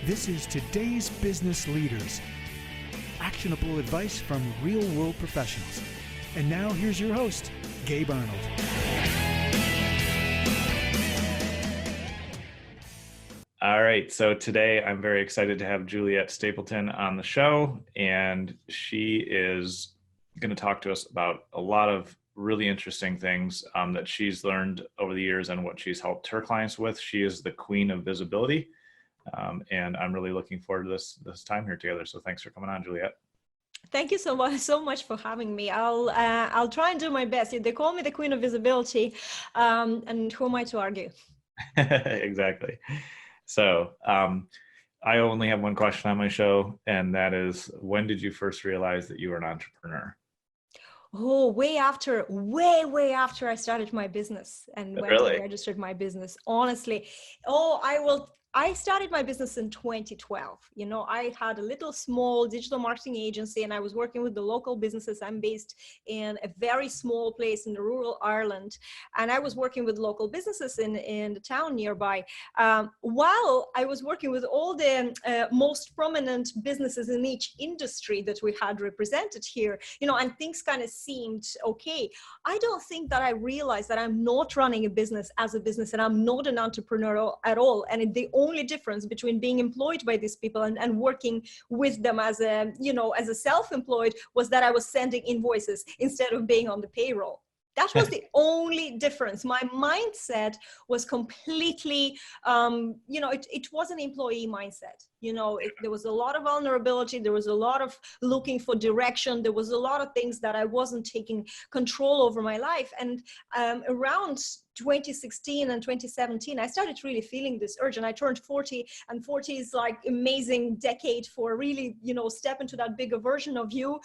This is Today's Business Leaders. Actionable advice from real-world professionals. And now here's your host, Gabe Arnold. All right, so today I'm very excited to have Juliette Stapleton on the show, and she is going to talk to us about a lot of really interesting things that she's learned over the years and what she's helped her clients with. She is the queen of visibility, and I'm really looking forward to this time here together. So thanks for coming on, Juliette. Thank you so much for having me. I'll try and do my best. They call me the queen of visibility, and who am I to argue? Exactly. So I only have one question on my show, and that is, when did you first realize that you were an entrepreneur? Oh, way after I started my business and went and registered my business. Honestly, I started my business in 2012. You know, I had a little small digital marketing agency and I was working with the local businesses. I'm based in a very small place in the rural Ireland. And I was working with local businesses in the town nearby. While I was working with all the most prominent businesses in each industry that we had represented here, you know, and things kind of seemed okay. I don't think that I realized that I'm not running a business as a business and I'm not an entrepreneur at all. And the only difference between being employed by these people and working with them as a self-employed was that I was sending invoices instead of being on the payroll. That was the only difference. My mindset was completely, it was an employee mindset. You know, there was a lot of vulnerability. There was a lot of looking for direction. There was a lot of things that I wasn't taking control over my life. And around 2016 and 2017, I started really feeling this urge, and I turned 40, and 40 is like amazing decade for really, you know, step into that bigger version of you.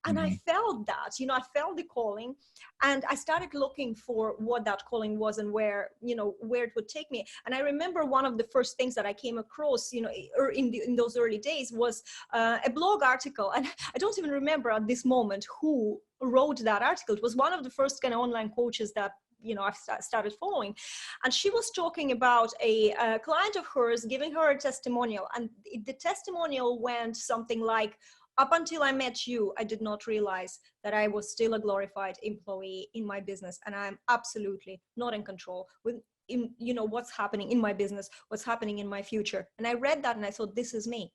And I felt that, I felt the calling, and I started looking for what that calling was and where it would take me. And I remember one of the first things that I came across, in those early days was a blog article. And I don't even remember at this moment who wrote that article. It was one of the first kind of online coaches that I've started following. And she was talking about a client of hers giving her a testimonial. And the testimonial went something like, up until I met you, I did not realize that I was still a glorified employee in my business. And I'm absolutely not in control with, what's happening in my business, what's happening in my future. And I read that and I thought, this is me.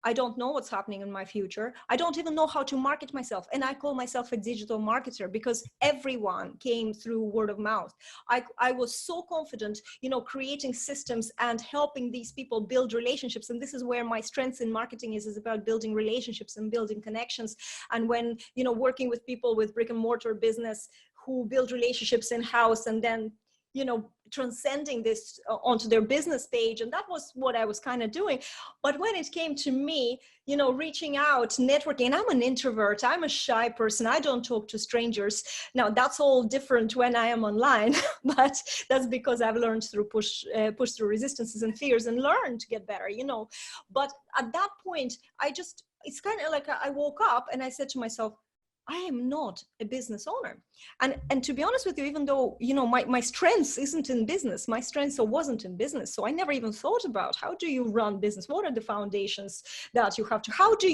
I don't know what's happening in my future. I don't even know how to market myself. And I call myself a digital marketer because everyone came through word of mouth. I was so confident, creating systems and helping these people build relationships. And this is where my strengths in marketing is about building relationships and building connections. And when, working with people with brick and mortar business who build relationships in-house and then transcending this onto their business page. And that was what I was kind of doing. But when it came to me, reaching out, networking, I'm an introvert, I'm a shy person, I don't talk to strangers. Now that's all different when I am online, but that's because I've learned through push through resistances and fears and learned to get better, But at that point, it's kind of like I woke up and I said to myself, I am not a business owner. And to be honest with you, even though, my strengths isn't in business, my strengths wasn't in business. So I never even thought about how do you run business? What are the foundations that you have to, how do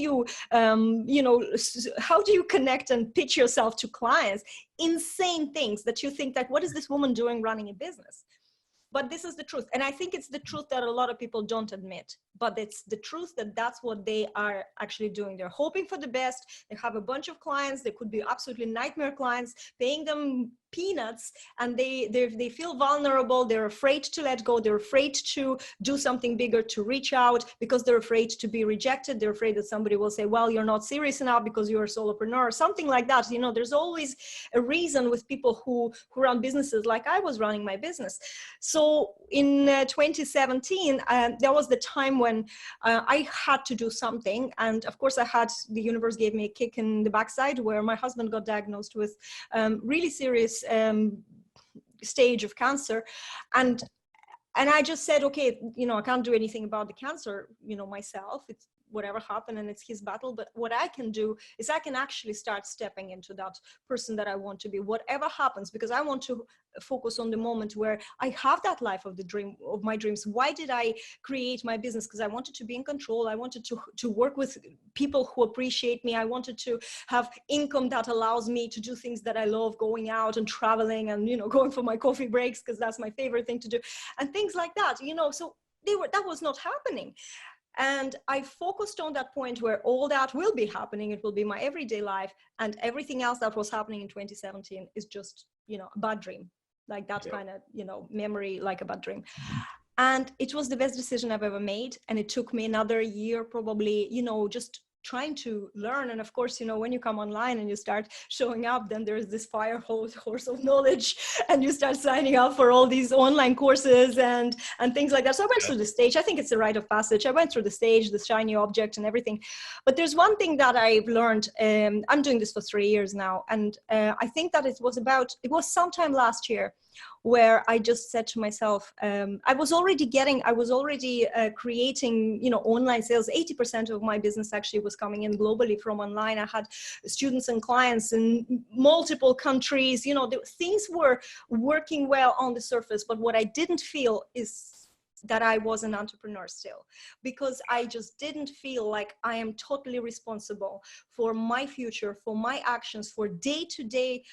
you connect and pitch yourself to clients? Insane things that you think that, what is this woman doing running a business? But this is the truth. And I think it's the truth that a lot of people don't admit, but it's the truth that that's what they are actually doing. They're hoping for the best. They have a bunch of clients. They could be absolutely nightmare clients, paying them peanuts, and they feel vulnerable. They're afraid to let go. They're afraid to do something bigger, to reach out, because they're afraid to be rejected. They're afraid that somebody will say, well, you're not serious enough because you're a solopreneur, or something like that. There's always a reason with people who run businesses like I was running my business. So in 2017, there was the time when I had to do something. And of course, the universe gave me a kick in the backside where my husband got diagnosed with really serious stage of cancer. And I just said, okay, I can't do anything about the cancer, myself. whatever happened and it's his battle. But what I can do is I can actually start stepping into that person that I want to be, whatever happens, because I want to focus on the moment where I have that life of the dream of my dreams. Why did I create my business? Because I wanted to be in control. I wanted to work with people who appreciate me. I wanted to have income that allows me to do things that I love, going out and traveling and, you know, going for my coffee breaks, because that's my favorite thing to do, and things like that, you know. So that was not happening. And I focused on that point where all that will be happening. It will be my everyday life, and everything else that was happening in 2017 is just, you know, a bad dream, like that kind of, you know, memory, like a bad dream. And it was the best decision I've ever made. And it took me another year, probably, you know, just trying to learn. And of course, you know, when you come online and you start showing up, then there's this fire horse of knowledge, and you start signing up for all these online courses and things like that. So I went through the stage. I think it's a rite of passage. I went through the stage, the shiny object and everything. But there's one thing that I've learned. I'm doing this for 3 years now. And I think that it was sometime last year where I just said to myself, I was already creating, you know, online sales. 80% of my business actually was coming in globally from online. I had students and clients in multiple countries. You know, things were working well on the surface, but what I didn't feel is that I was an entrepreneur still, because I just didn't feel like I am totally responsible for my future, for my actions, for day-to-day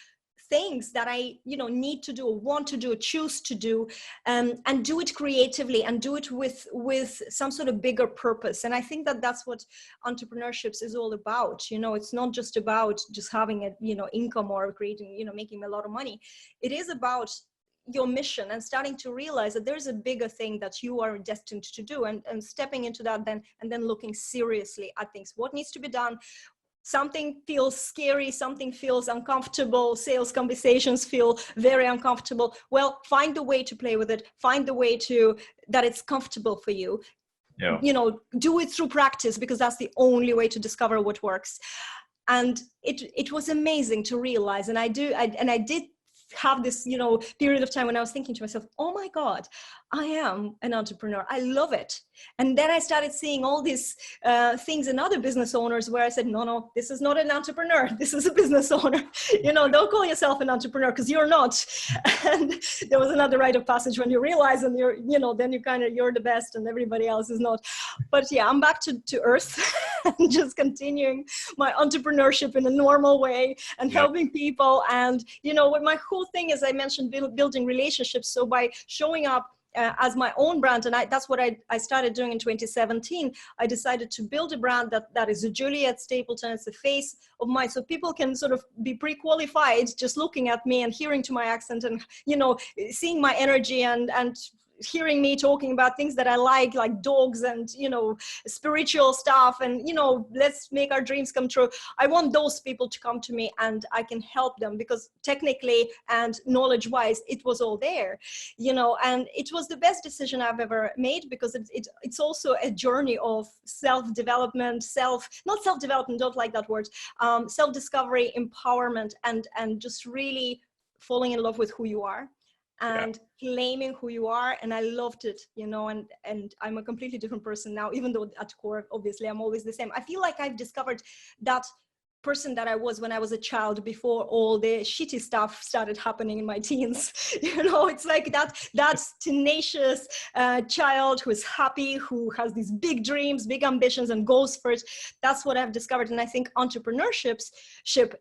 things that I, you know, need to do, or want to do, or choose to do, and do it creatively, and do it with some sort of bigger purpose. And I think that that's what entrepreneurship is all about. You know, it's not just about just having a, you know, income or creating, you know, making a lot of money. It is about your mission and starting to realize that there's a bigger thing that you are destined to do, and stepping into that then looking seriously at things. What needs to be done? Something feels scary, something feels uncomfortable, sales conversations feel very uncomfortable. Well, find the way to play with it, find the way that it's comfortable for you. Yeah. You know, do it through practice, because that's the only way to discover what works. And it was amazing to realize, and I did have this, you know, period of time when I was thinking to myself, oh my God, I am an entrepreneur. I love it. And then I started seeing all these things in other business owners where I said, no, this is not an entrepreneur. This is a business owner. You know, don't call yourself an entrepreneur, because you're not. And there was another rite of passage when you realize, and you're, you know, then you're the best and everybody else is not. But yeah, I'm back to earth and just continuing my entrepreneurship in a normal way and helping people. And, you know, what my whole thing is, I mentioned building relationships. So by showing up as my own brand, and that's what I started doing in 2017. I decided to build a brand that is a Juliette Stapleton. It's the face of mine, so people can sort of be pre-qualified just looking at me and hearing to my accent, and, you know, seeing my energy and hearing me talking about things that I like dogs and, you know, spiritual stuff, and, you know, let's make our dreams come true. I want those people to come to me, and I can help them, because technically and knowledge wise, it was all there, you know. And it was the best decision I've ever made, because it's also a journey of self-development, not self-development, don't like that word, self-discovery, empowerment, and just really falling in love with who you are. And claiming who you are. And I loved it, you know, and I'm a completely different person now, even though at core, obviously, I'm always the same. I feel like I've discovered that person that I was when I was a child, before all the shitty stuff started happening in my teens. You know, it's like that's tenacious child who is happy, who has these big dreams, big ambitions, and goes for it. That's what I've discovered. And I think entrepreneurship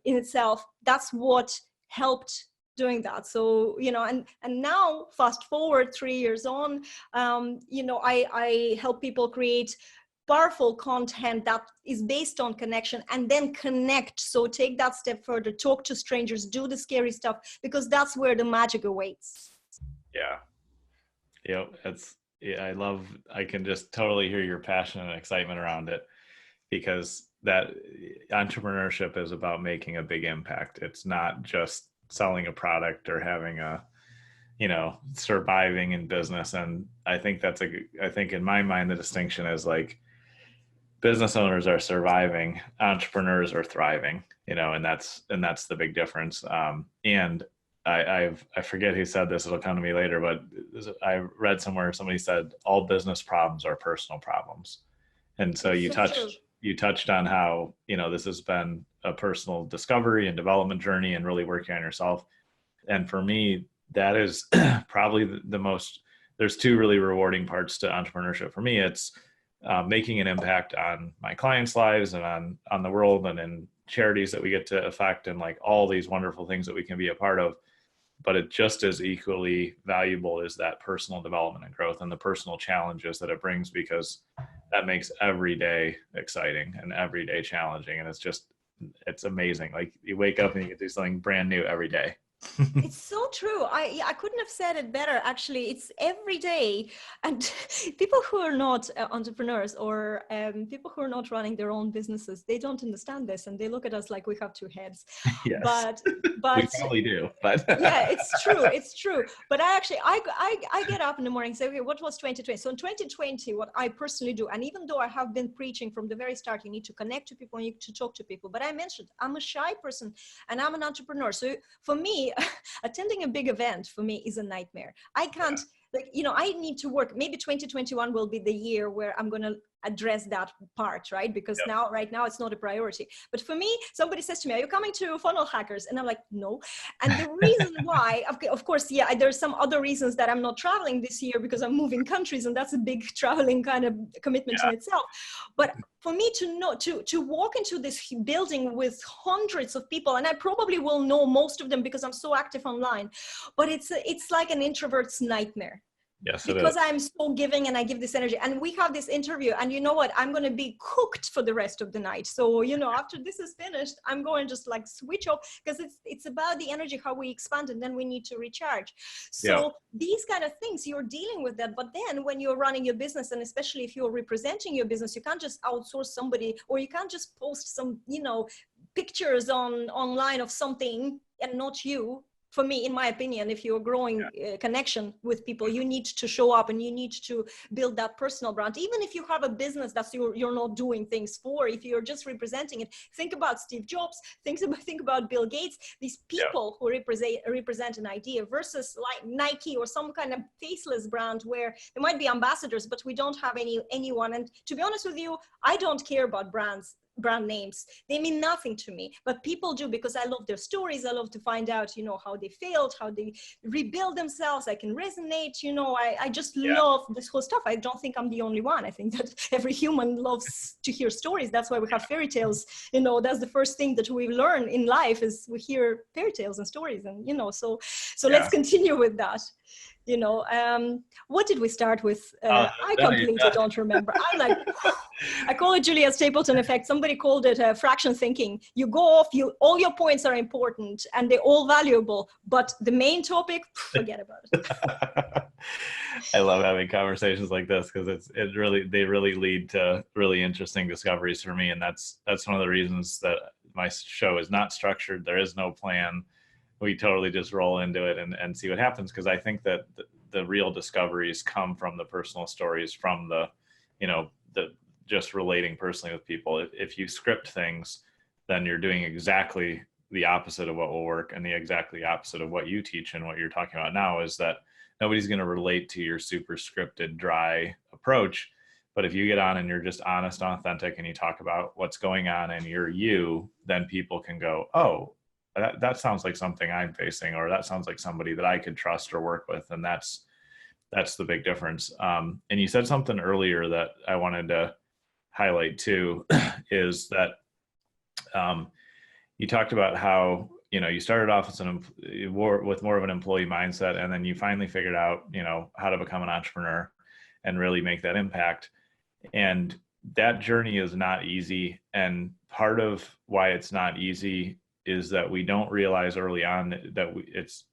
in itself, that's what helped doing that. So, you know, and now fast forward 3 years on, you know, I help people create powerful content that is based on connection, and then connect. So take that step further, talk to strangers, do the scary stuff, because that's where the magic awaits. I can just totally hear your passion and excitement around it, because that entrepreneurship is about making a big impact. It's not just selling a product or having a, you know, surviving in business. And I think I think in my mind, the distinction is like, business owners are surviving, entrepreneurs are thriving, you know, and that's the big difference. And I forget who said this, it'll come to me later, but I read somewhere, somebody said all business problems are personal problems. And so It's so true. you touched on how, this has been a personal discovery and development journey and really working on yourself. And for me, that is probably the most, there's two really rewarding parts to entrepreneurship. For me, it's making an impact on my clients' lives and on the world and in charities that we get to affect and like all these wonderful things that we can be a part of. But it just as equally valuable is that personal development and growth and the personal challenges that it brings, because that makes every day exciting and every day challenging. And it's amazing. Like you wake up and you get to do something brand new every day. It's so true. I couldn't have said it better. Actually, it's every day. And people who are not entrepreneurs or people who are not running their own businesses, they don't understand this. And they look at us like we have two heads. Yes. But we probably do. But yeah, it's true. It's true. But I get up in the morning and say, okay, what was 2020? So in 2020, what I personally do, and even though I have been preaching from the very start, you need to connect to people, you need to talk to people. But I mentioned I'm a shy person and I'm an entrepreneur. So for me, attending a big event for me is a nightmare. I can't, I need to work. Maybe 2021 will be the year where I'm going to address that part, right? Because right now it's not a priority. But for me, somebody says to me, are you coming to Funnel Hackers? And I'm like, no. And the reason why, of course, there's some other reasons that I'm not traveling this year because I'm moving countries, and that's a big traveling kind of commitment in itself. But for me to walk into this building with hundreds of people, and I probably will know most of them because I'm so active online, but it's like an introvert's nightmare. Yes, because I'm so giving and I give this energy, and we have this interview, and you know what, I'm going to be cooked for the rest of the night. So, after this is finished, I'm going to just like switch off, because it's about the energy, how we expand, and then we need to recharge. So these kind of things, you're dealing with that. But then when you're running your business, and especially if you're representing your business, you can't just outsource somebody, or you can't just post some, pictures online of something and not you. For me, in my opinion, if you're growing connection with people, you need to show up and you need to build that personal brand. Even if you have a business that you're not doing things for, if you're just representing it, think about Steve Jobs, think about Bill Gates, these people who represent an idea, versus like Nike or some kind of faceless brand where there might be ambassadors, but we don't have anyone. And to be honest with you, I don't care about brand names. They mean nothing to me, but people do, because I love their stories. I love to find out, how they failed, how they rebuild themselves. I can resonate, I just love this whole stuff. I don't think I'm the only one. I think that every human loves to hear stories. That's why we have fairy tales. That's the first thing that we learn in life, is we hear fairy tales and stories. And, so let's continue with that. What did we start with? I completely don't remember. I'm like, I call it Juliette Stapleton effect. Somebody called it fraction thinking. You go off, all your points are important and they're all valuable, but the main topic, forget about it. I love having conversations like this, because they really lead to really interesting discoveries for me. And that's one of the reasons that my show is not structured. There is no plan. We totally just roll into it and see what happens. Because I think that the real discoveries come from the personal stories, from the just relating personally with people. If you script things, then you're doing exactly the opposite of what will work, and the exactly opposite of what you teach. And what you're talking about now is that nobody's going to relate to your super scripted, dry approach. But if you get on and you're just honest and authentic, and you talk about what's going on and you're you, then people can go, oh, that sounds like something I'm facing, or that sounds like somebody that I could trust or work with. And that's the big difference. And you said something earlier that I wanted to highlight too, is that you talked about how, you started off as with more of an employee mindset, and then you finally figured out, how to become an entrepreneur and really make that impact. And that journey is not easy. And part of why it's not easy is that we don't realize early on that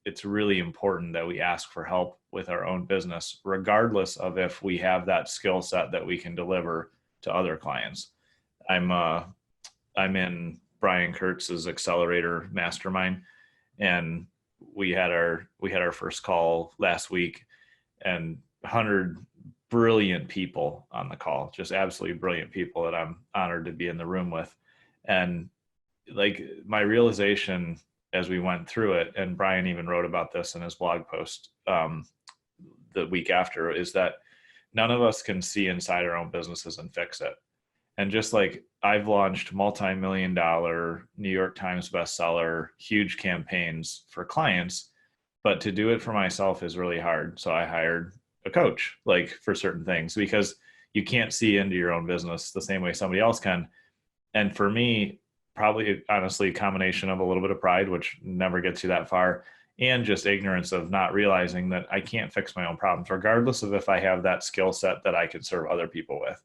it's really important that we ask for help with our own business, regardless of if we have that skill set that we can deliver to other clients. I'm in Brian Kurtz's Accelerator Mastermind, and we had our first call last week, and 100 brilliant people on the call, just absolutely brilliant people that I'm honored to be in the room with. And like my realization as we went through it, and Brian even wrote about this in his blog post the week after, is that none of us can see inside our own businesses and fix it. And just like I've launched multi-million-dollar New York Times bestseller, huge campaigns for clients, but to do it for myself is really hard. So I hired a coach, like for certain things, because you can't see into your own business the same way somebody else can. And for me, probably honestly, a combination of a little bit of pride, which never gets you that far, and just ignorance of not realizing that I can't fix my own problems, regardless of if I have that skill set that I could serve other people with.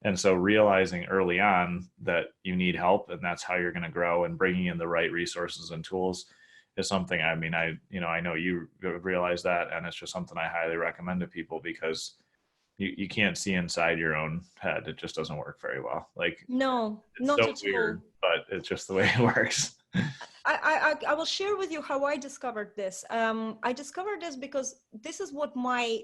And so realizing early on that you need help and that's how you're going to grow, and bringing in the right resources and tools is something, I mean, I know you realize that, and it's just something I highly recommend to people, because you can't see inside your own head. It just doesn't work very well. Like, No, it's not so at weird, all. but it's just the way it works. I will share with you how I discovered this. I discovered this because this is what my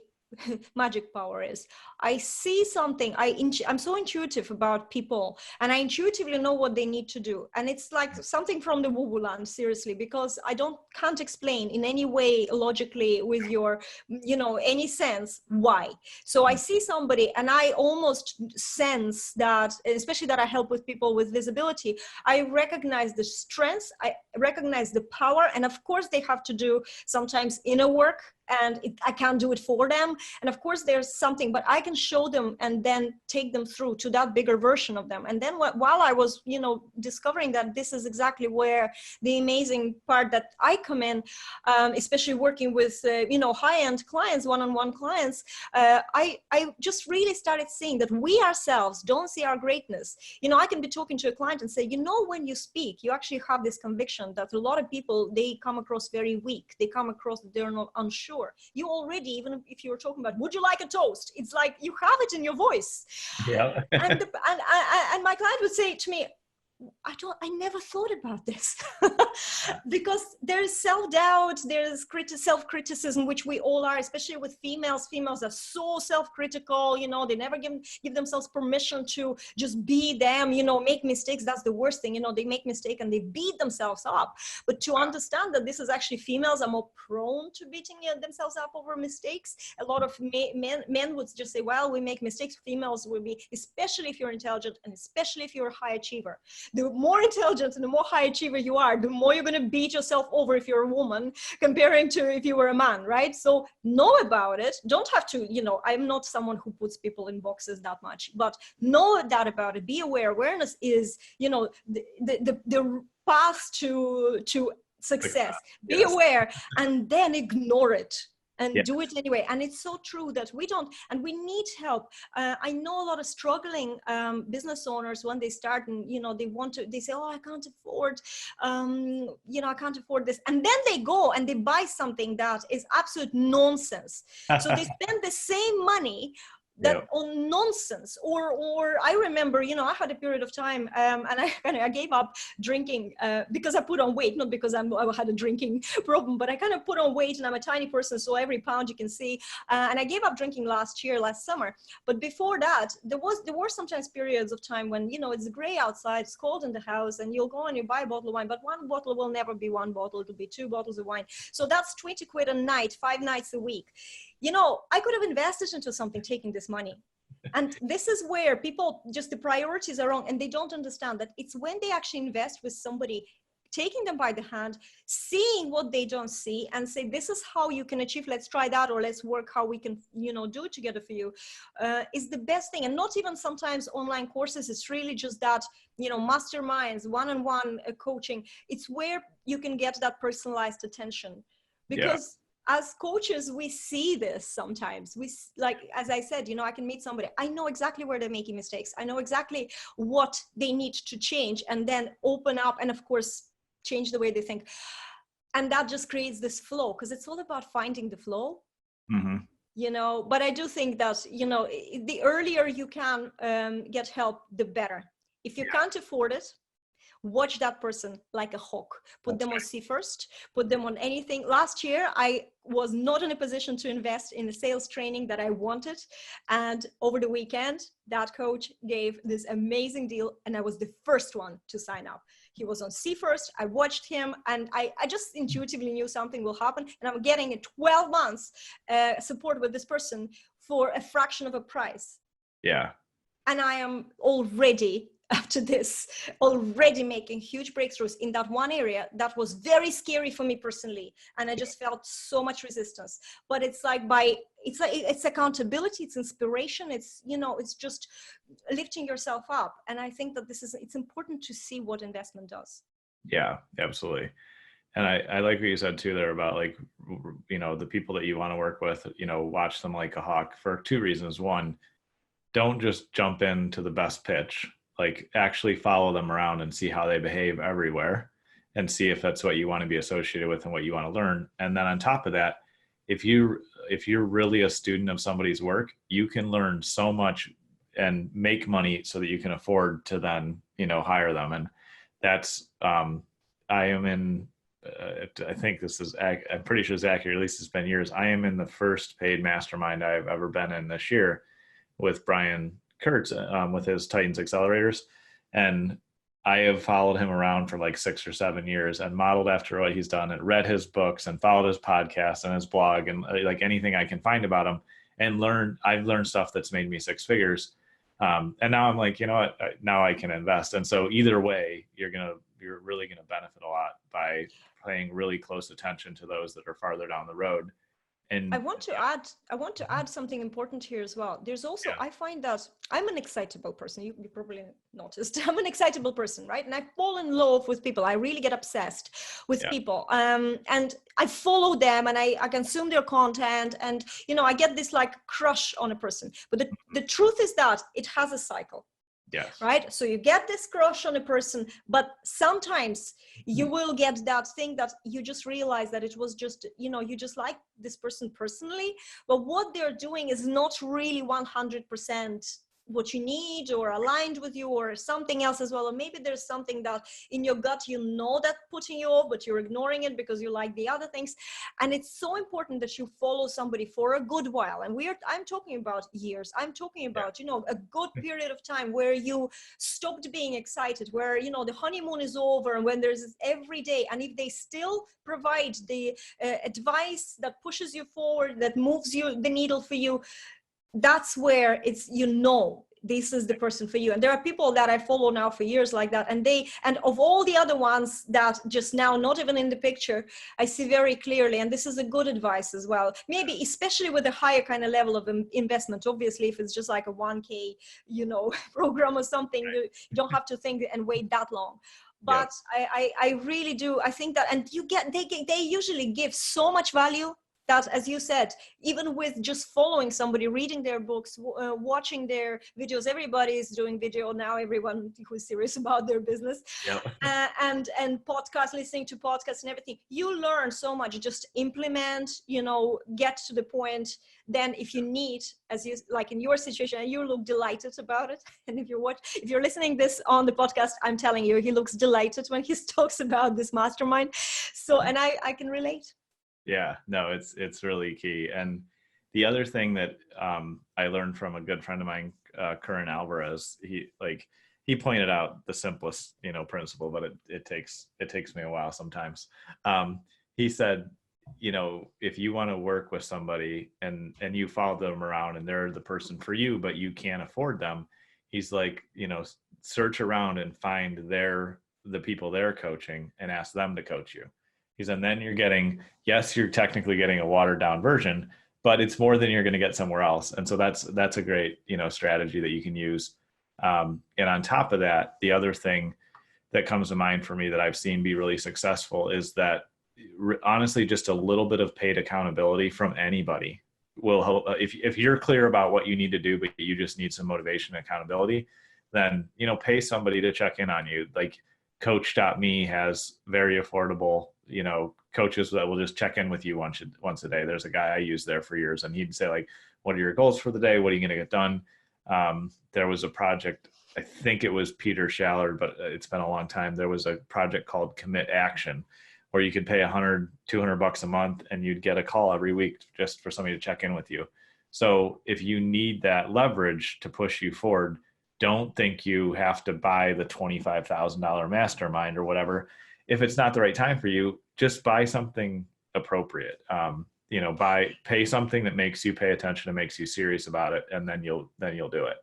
magic power is. I see something, I'm so intuitive about people, and I intuitively know what they need to do. And it's like something from the woo-woo land, seriously, because I can't explain in any way logically with your, any sense why. So I see somebody and I almost sense that, especially that I help with people with visibility, I recognize the strengths, I recognize the power, and of course they have to do sometimes inner work, and I can't do it for them. And of course there's something, but I can show them and then take them through to that bigger version of them. And then while I was, discovering that this is exactly where the amazing part that I come in, especially working with, high-end clients, one-on-one clients, I just really started seeing that we ourselves don't see our greatness. I can be talking to a client and say, when you speak, you actually have this conviction that a lot of people, they come across very weak. They come across that they're not unsure. You already, even if you're talking about, would you like a toast? It's like you have it in your voice. Yeah. and my client would say to me, I never thought about this. Because there's self-doubt, there's self-criticism, which we all are, especially with females. Females are so self-critical, they never give themselves permission to just be them, make mistakes. That's the worst thing, they make mistake and they beat themselves up. But to understand that this is actually, females are more prone to beating themselves up over mistakes. A lot of men would just say, well, we make mistakes. Females will be, especially if you're intelligent and especially if you're a high achiever. The more intelligent and the more high achiever you are, the more you're going to beat yourself over if you're a woman comparing to if you were a man, right? So know about it. Don't have to, I'm not someone who puts people in boxes that much, but know that about it. Be aware. Awareness is, the path to success. Be aware and then ignore it. And do it anyway. And it's so true that we don't, and we need help. I know a lot of struggling business owners when they start, and they say, oh, I can't afford, I can't afford this. And then they go and they buy something that is absolute nonsense. So they spend the same money on nonsense, or I remember, I had a period of time, and I gave up drinking because I put on weight, not because I had a drinking problem, but I kind of put on weight, and I'm a tiny person, so every pound you can see, and I gave up drinking last summer. But before that, there were sometimes periods of time when, it's gray outside, it's cold in the house, and you'll go and you buy a bottle of wine, but one bottle will never be one bottle, it'll be 2 bottles of wine. So that's 20 quid a night, 5 nights a week. I could have invested into something taking this money. And this is where people, just the priorities are wrong, and they don't understand that it's when they actually invest with somebody, taking them by the hand, seeing what they don't see, and say, this is how you can achieve, let's try that, or let's work how we can, do it together for you, is the best thing. And not even sometimes online courses, it's really just that, masterminds, one-on-one coaching. It's where you can get that personalized attention. Because as coaches, we see this sometimes. As I said, I can meet somebody. I know exactly where they're making mistakes. I know exactly what they need to change, and then open up and, of course, change the way they think. And that just creates this flow, because it's all about finding the flow. Mm-hmm. But I do think that, the earlier you can get help, the better. If you can't afford it, watch that person like a hawk. Put them on C first, put them on anything. Last year, I was not in a position to invest in the sales training that I wanted. And over the weekend, that coach gave this amazing deal, and I was the first one to sign up. He was on C first. I watched him, and I just intuitively knew something will happen. And I'm getting a 12 months support with this person for a fraction of a price. Yeah. And I am already, after this, already making huge breakthroughs in that one area that was very scary for me personally. And I just felt so much resistance. But it's like it's accountability, it's inspiration, it's, you know, it's just lifting yourself up. And I think that it's important to see what investment does. Yeah, absolutely. And I like what you said too there about, like, you know, the people that you want to work with, you know, watch them like a hawk for two reasons. One, don't just jump into the best pitch, like actually follow them around and see how they behave everywhere and see if that's what you want to be associated with and what you want to learn. And then on top of that, if you're really a student of somebody's work, you can learn so much and make money so that you can afford to then, you know, hire them. And that's, I am in, I think this is, I'm pretty sure it's accurate, at least it's been years. I am in the first paid mastermind I've ever been in this year with Brian Kurtz, with his Titans accelerators. And I have followed him around for like 6 or 7 years and modeled after what he's done and read his books and followed his podcast and his blog and like anything I can find about him, and I've learned stuff that's made me 6 figures. And now I'm like, you know what, now I can invest. And so either way, you're really going to benefit a lot by paying really close attention to those that are farther down the road. And I want to add something important here as well. There's also, I find that I'm an excitable person. You probably noticed I'm an excitable person, right? And I fall in love with people. I really get obsessed with people. And I follow them and I consume their content, and, you know, I get this like crush on a person. But the truth is that it has a cycle. Yes. Right. So you get this crush on a person, but sometimes you will get that thing that you just realize that it was just, you know, you just like this person personally, but what they're doing is not really 100% what you need or aligned with you, or something else as well. Or maybe there's something that in your gut, you know, that putting you off, but you're ignoring it because you like the other things. And it's so important that you follow somebody for a good while. And I'm talking about years. I'm talking about, you know, a good period of time where you stopped being excited, where, you know, the honeymoon is over, and when there's every day, and if they still provide the advice that pushes you forward, that moves the needle for you, that's where it's, you know, this is the person for you. And there are people that I follow now for years like that. And of all the other ones that just now not even in the picture, I see very clearly, and this is a good advice as well, maybe especially with a higher kind of level of investment. Obviously, if it's just like a 1K, you know, program or something, you don't have to think and wait that long. But I really do. I think that, and they usually give so much value that, as you said, even with just following somebody, reading their books, watching their videos, everybody is doing video now, everyone who's serious about their business, and podcasts, listening to podcasts and everything, you learn so much. Just implement, you know, get to the point. Then if you need, as you, like in your situation, you look delighted about it. And if you're listening this on the podcast, I'm telling you, he looks delighted when he talks about this mastermind. So, and I can relate. Yeah, no, it's really key. And the other thing that I learned from a good friend of mine, Curran Alvarez, he pointed out the simplest, you know, principle, but it takes me a while sometimes. He said, you know, if you want to work with somebody and you follow them around and they're the person for you, but you can't afford them, he's like, you know, search around and find the people they're coaching and ask them to coach you. And then you're technically getting a watered down version, but it's more than you're going to get somewhere else. And so that's a great, you know, strategy that you can use. And on top of that, the other thing that comes to mind for me that I've seen be really successful is that honestly, just a little bit of paid accountability from anybody will help. If you're clear about what you need to do, but you just need some motivation and accountability, then, you know, pay somebody to check in on you. Like Coach.me has very affordable, you know, coaches that will just check in with you once a day. There's a guy I used there for years, and he'd say, like, what are your goals for the day? What are you going to get done? There was a project, I think it was Peter Shallard, but it's been a long time. There was a project called Commit Action, where you could pay $100, $200 a month, and you'd get a call every week just for somebody to check in with you. So if you need that leverage to push you forward, don't think you have to buy the $25,000 mastermind or whatever. If it's not the right time for you, just buy something appropriate. You know, pay something that makes you pay attention and makes you serious about it, and then you'll do it.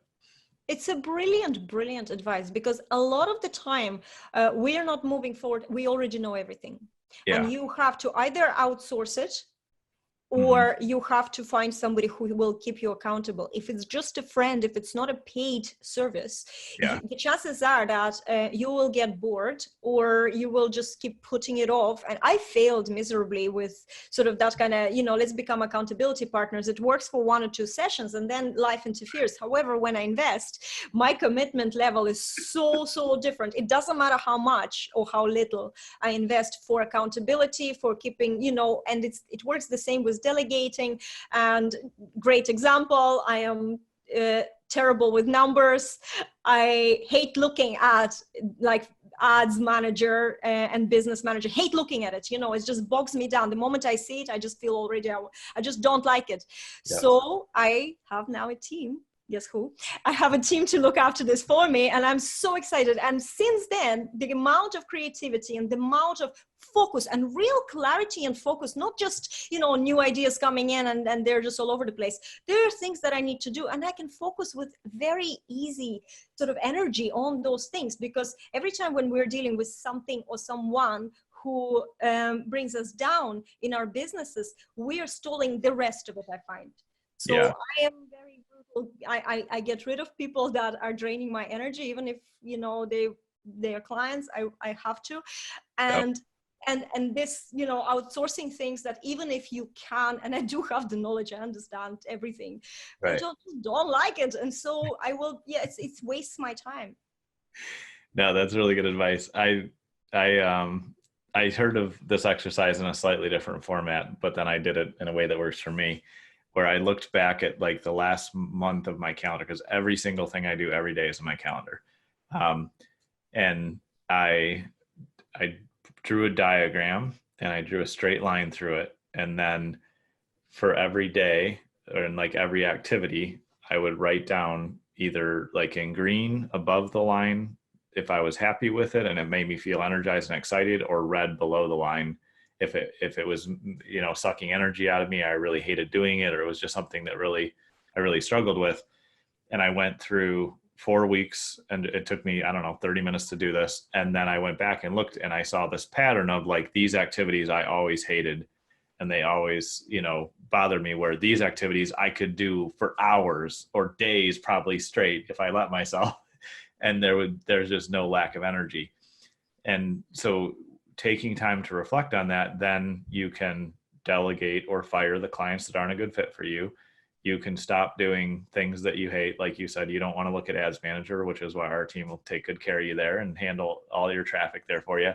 It's a brilliant advice, because a lot of the time we are not moving forward. We already know everything. Yeah. And you have to either outsource it, Mm-hmm. or you have to find somebody who will keep you accountable. If it's just a friend, if it's not a paid service, Yeah. the chances are that you will get bored, or you will just keep putting it off. And I failed miserably with sort of that kind of, let's become accountability partners. It works for 1 or 2 sessions, and then life interferes. However, when I invest, my commitment level is so different. It doesn't matter how much or how little I invest for accountability, for keeping, and it works the same with delegating. And great example, I am terrible with numbers. I hate looking at like ads manager and business manager, hate looking at it. It just bogs me down. The moment I see it, I just feel already, I just don't like it. Yeah. So I have now a team. Guess who? I have a team to look after this for me, and I'm so excited. And since then, the amount of creativity and the amount of focus and real clarity and focus, not just, new ideas coming in and they're just all over the place. There are things that I need to do, and I can focus with very easy sort of energy on those things, because every time when we're dealing with something or someone who brings us down in our businesses, we are stalling the rest of it, I find. So yeah. I am very brutal. I get rid of people that are draining my energy, even if, they are clients, I have to. And yep. and this, outsourcing things that even if you can, and I do have the knowledge, I understand everything, right. I don't like it. And so I will, it wastes my time. No, that's really good advice. I heard of this exercise in a slightly different format, but then I did it in a way that works for me, where I looked back at like the last month of my calendar, because every single thing I do every day is in my calendar. And I drew a diagram, and I drew a straight line through it. And then for every day, or in like every activity, I would write down either like in green above the line if I was happy with it and it made me feel energized and excited, or red below the line if it was, sucking energy out of me, I really hated doing it, or it was just something that I really struggled with. And I went through 4 weeks, and it took me, 30 minutes to do this. And then I went back and looked, and I saw this pattern of like these activities I always hated, and they always, bothered me, where these activities I could do for hours or days, probably straight, if I let myself, and there's just no lack of energy. And so taking time to reflect on that, then you can delegate or fire the clients that aren't a good fit for you. You can stop doing things that you hate. Like you said, you don't want to look at Ads Manager, which is why our team will take good care of you there and handle all your traffic there for you.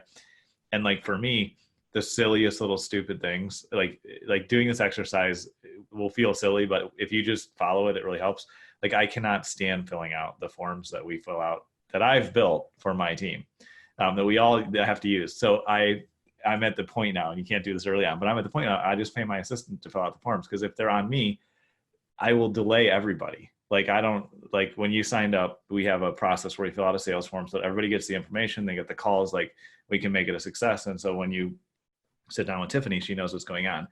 And like for me, the silliest little stupid things, like doing this exercise will feel silly, but if you just follow it, it really helps. Like I cannot stand filling out the forms that we fill out that I've built for my team. That we all have to use. So I'm at the point now, and you can't do this early on, but I'm at the point now, I just pay my assistant to fill out the forms, because if they're on me, I will delay everybody. Like when you signed up, we have a process where we fill out a sales form so that everybody gets the information, they get the calls, like we can make it a success. And so when you sit down with Tiffany, she knows what's going on.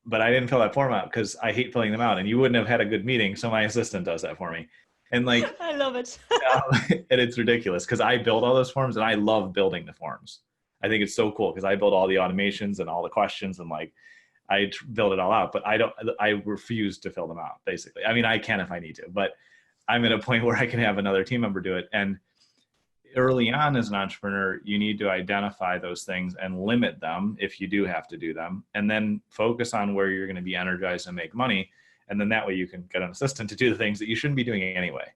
But I didn't fill that form out because I hate filling them out, and you wouldn't have had a good meeting. So my assistant does that for me. And like, I love it. And it's ridiculous because I build all those forms, and I love building the forms. I think it's so cool because I build all the automations and all the questions, and like I build it all out, but I refuse to fill them out, basically. I mean, I can if I need to, but I'm at a point where I can have another team member do it. And early on as an entrepreneur, you need to identify those things and limit them if you do have to do them, and then focus on where you're going to be energized and make money. And then that way you can get an assistant to do the things that you shouldn't be doing anyway.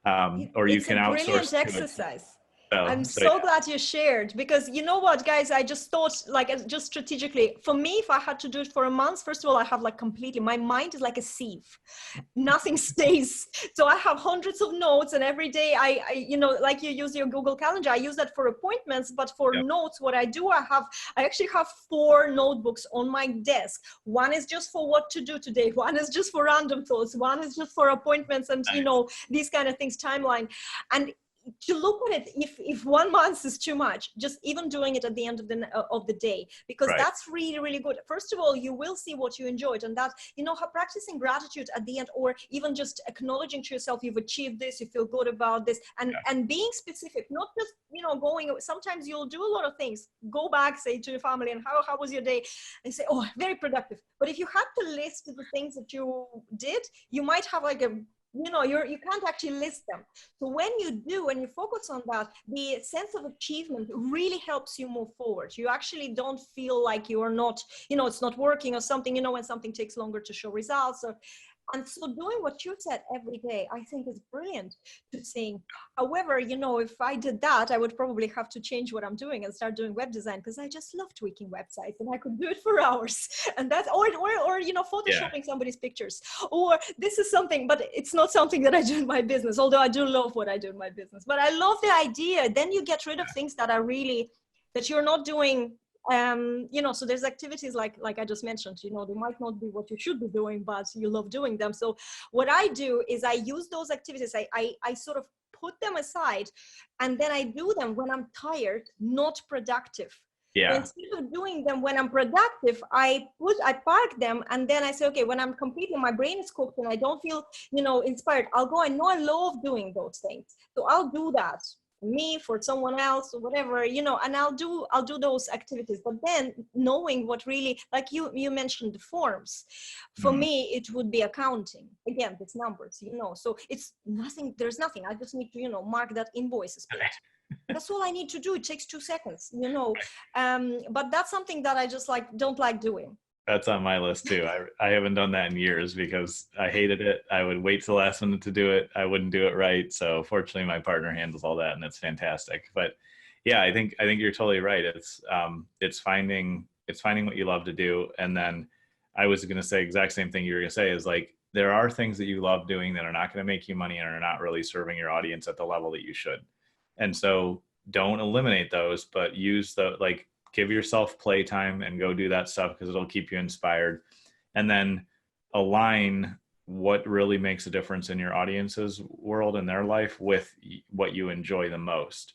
Or you can outsource. It's a brilliant exercise. I'm so glad you shared, because you know what, guys, I just thought, like, just strategically, for me, if I had to do it for a month, first of all, I have like completely, my mind is like a sieve. Nothing stays. So I have hundreds of notes, and every day I like you use your Google Calendar, I use that for appointments, but for notes, what I do, I actually have 4 notebooks on my desk. One is just for what to do today. One is just for random thoughts. One is just for appointments and, these kind of things, timeline. And to look at it, if 1 month is too much, just even doing it at the end of the day, because that's really, really good. First of all, you will see what you enjoyed, and that, practicing gratitude at the end, or even just acknowledging to yourself you've achieved this, you feel good about this, and being specific, not just going. Sometimes you'll do a lot of things, go back, say to your family, and how was your day, and say, oh, very productive. But if you had to list the things that you did, you might have like a you can't actually list them. So when you do, and you focus on that, the sense of achievement really helps you move forward. You actually don't feel like you are not, it's not working or something, when something takes longer to show results. And so doing what you said every day, I think is brilliant to saying. However, if I did that, I would probably have to change what I'm doing and start doing web design, because I just love tweaking websites and I could do it for hours. And that's, or photoshopping somebody's pictures. Or this is something, but it's not something that I do in my business, although I do love what I do in my business. But I love the idea. Then you get rid of things that are really, that you're not doing. So there's activities like I just mentioned, they might not be what you should be doing, but you love doing them. So what I do is I use those activities, I sort of put them aside, and then I do them when I'm tired, not productive. So instead of doing them when I'm productive, I park them, and then I say, okay, when I'm completing, my brain is cooked and I don't feel, inspired. I'll go, I know I love doing those things, so I'll do that. Me, for someone else, or whatever, and I'll do those activities. But then knowing what really, like you mentioned the forms, for me it would be accounting. Again, it's numbers, so it's nothing, there's nothing, I just need to mark that invoice is paid. That's all I need to do. It takes 2 seconds, but that's something that I just don't like doing. That's on my list too. I haven't done that in years because I hated it. I would wait till the last minute to do it. I wouldn't do it right. So fortunately my partner handles all that, and it's fantastic. But yeah, I think you're totally right. It's finding what you love to do. And then I was going to say exact same thing you were going to say, is like, there are things that you love doing that are not going to make you money and are not really serving your audience at the level that you should. And so don't eliminate those, but use give yourself playtime and go do that stuff, because it'll keep you inspired. And then align what really makes a difference in your audience's world and their life with what you enjoy the most.